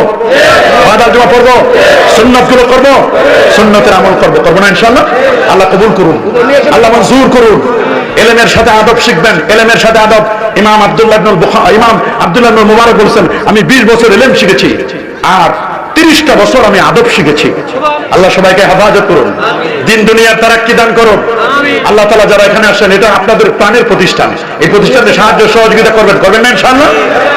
বাদাল জুমা পড়বো, সুন্নাত গুলো করবো, সুন্নতের আমল করবো, করবো না ইনশাআল্লাহ? আল্লাহ কবুল করুন, আল্লাহ মঞ্জুর করুন। ইলমের সাথে আদব শিখবেন, ইলমের সাথে আদব। ইমাম আব্দুল্লাহ ইবনুল মুবারক বলেছেন, আমি 20 বছর ইলম শিখেছি আর 30টা বছর আমি আদব শিখেছি। আল্লাহ সবাইকে হেফাজত করুন, দিন দুনিয়ার তারাক্কি দান করুন। আল্লাহ তাআলা যারা এখানে আসেন, এটা আপনাদের প্রাণের প্রতিষ্ঠান। এই প্রতিষ্ঠানে সাহায্য সহযোগিতা করবেন, করবেন না ইনশাআল্লাহ?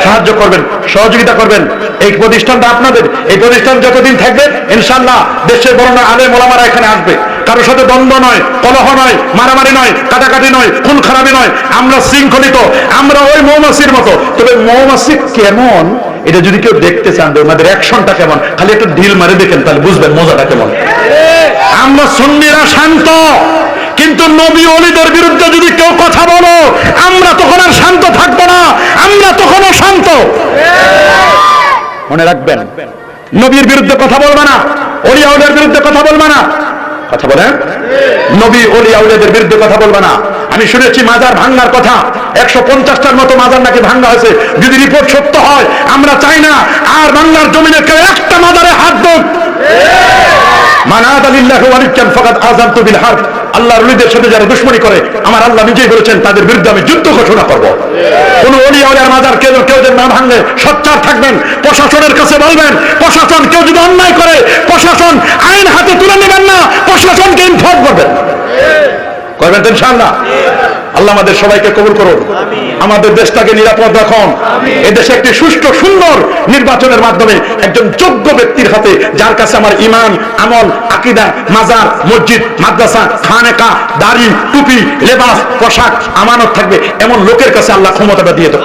সাহায্য করবেন, সহযোগিতা করবেন। এই প্রতিষ্ঠানটা আপনাদের। এই প্রতিষ্ঠান যতদিন থাকবে ইনশাআল্লাহ দেশের বড় আলেম ওলামারা এখানে আসবে। কারোর সাথে দ্বন্দ্ব নয়, কলহ নয়, মারামারি নয়, কাটাকাটি নয়, খুন খারাপি নয়। আমরা শৃঙ্খলিত, আমরা ওই মৌমাছির মতো। তবে মৌমাছি কেমন এটা যদি কেউ দেখতে চান, ওনাদের অ্যাকশনটা কেমন, খালি একটু ঢিল মারে দেখেন, তাহলে বুঝবেন মজাটা কেমন। আমরা সুন্নিরা শান্ত, কিন্তু নবী ওলিদের বিরুদ্ধে যদি কেউ কথা বলো, আমরা তখন আর শান্ত থাকবো না, আমরা তখনও শান্ত। মনে রাখবেন, নবীর বিরুদ্ধে কথা বলবে না, ওলিয়া ওলিদের বিরুদ্ধে কথা বলবে না। কথা বলেন, নবী ওলিয়া ওলিদের বিরুদ্ধে কথা বলবে না। আমি শুনেছি মাজার ভাঙ্গার কথা, 150টার মতো মাজার নাকি ভাঙ্গা হয়েছে। যদি রিপোর্ট সত্য হয়, আমরা চাই না আর বাংলার জমিনে কেউ একটা মাজারে হাত দেখ। মান আদা লিল্লাহি ওয়ালিয়ান ফাকাদ আযানতু বিল হারব। আল্লাহর ওলিদের সাথে যারা দুশমনি করে, আমার আল্লাহ নিজেই বলেছেন তাদের বিরুদ্ধে আমি যুদ্ধ ঘোষণা করব। কোন ওলিয়া ওলিয়ার মাজার কেউ যেন না ভাঙে, সোচ্চার থাকবেন। প্রশাসনের কাছে বলবেন, প্রশাসন কেউ যদি অন্যায় করে, প্রশাসন আইন হাতে তুলে নেবেন না, প্রশাসনকে ইনফর্ম করবেন। করবেন তো ইনশাআল্লাহ? আল্লাহ আমাদের সবাইকে কবুল করুন, আমাদের দেশটাকে নিরাপদ রাখুন। এদেশে একটি সুষ্ঠু সুন্দর নির্বাচনের মাধ্যমে একজন যোগ্য ব্যক্তির হাতে, যার কাছে আমার ইমান, আমল, আকীদা, মাজার, মসজিদ, মাদ্রাসা, খানেকা, দাড়ি, টুপি, লেবাস, পোশাক আমানত থাকবে, এমন লোকের কাছে আল্লাহ ক্ষমতাটা দিয়ে দেন।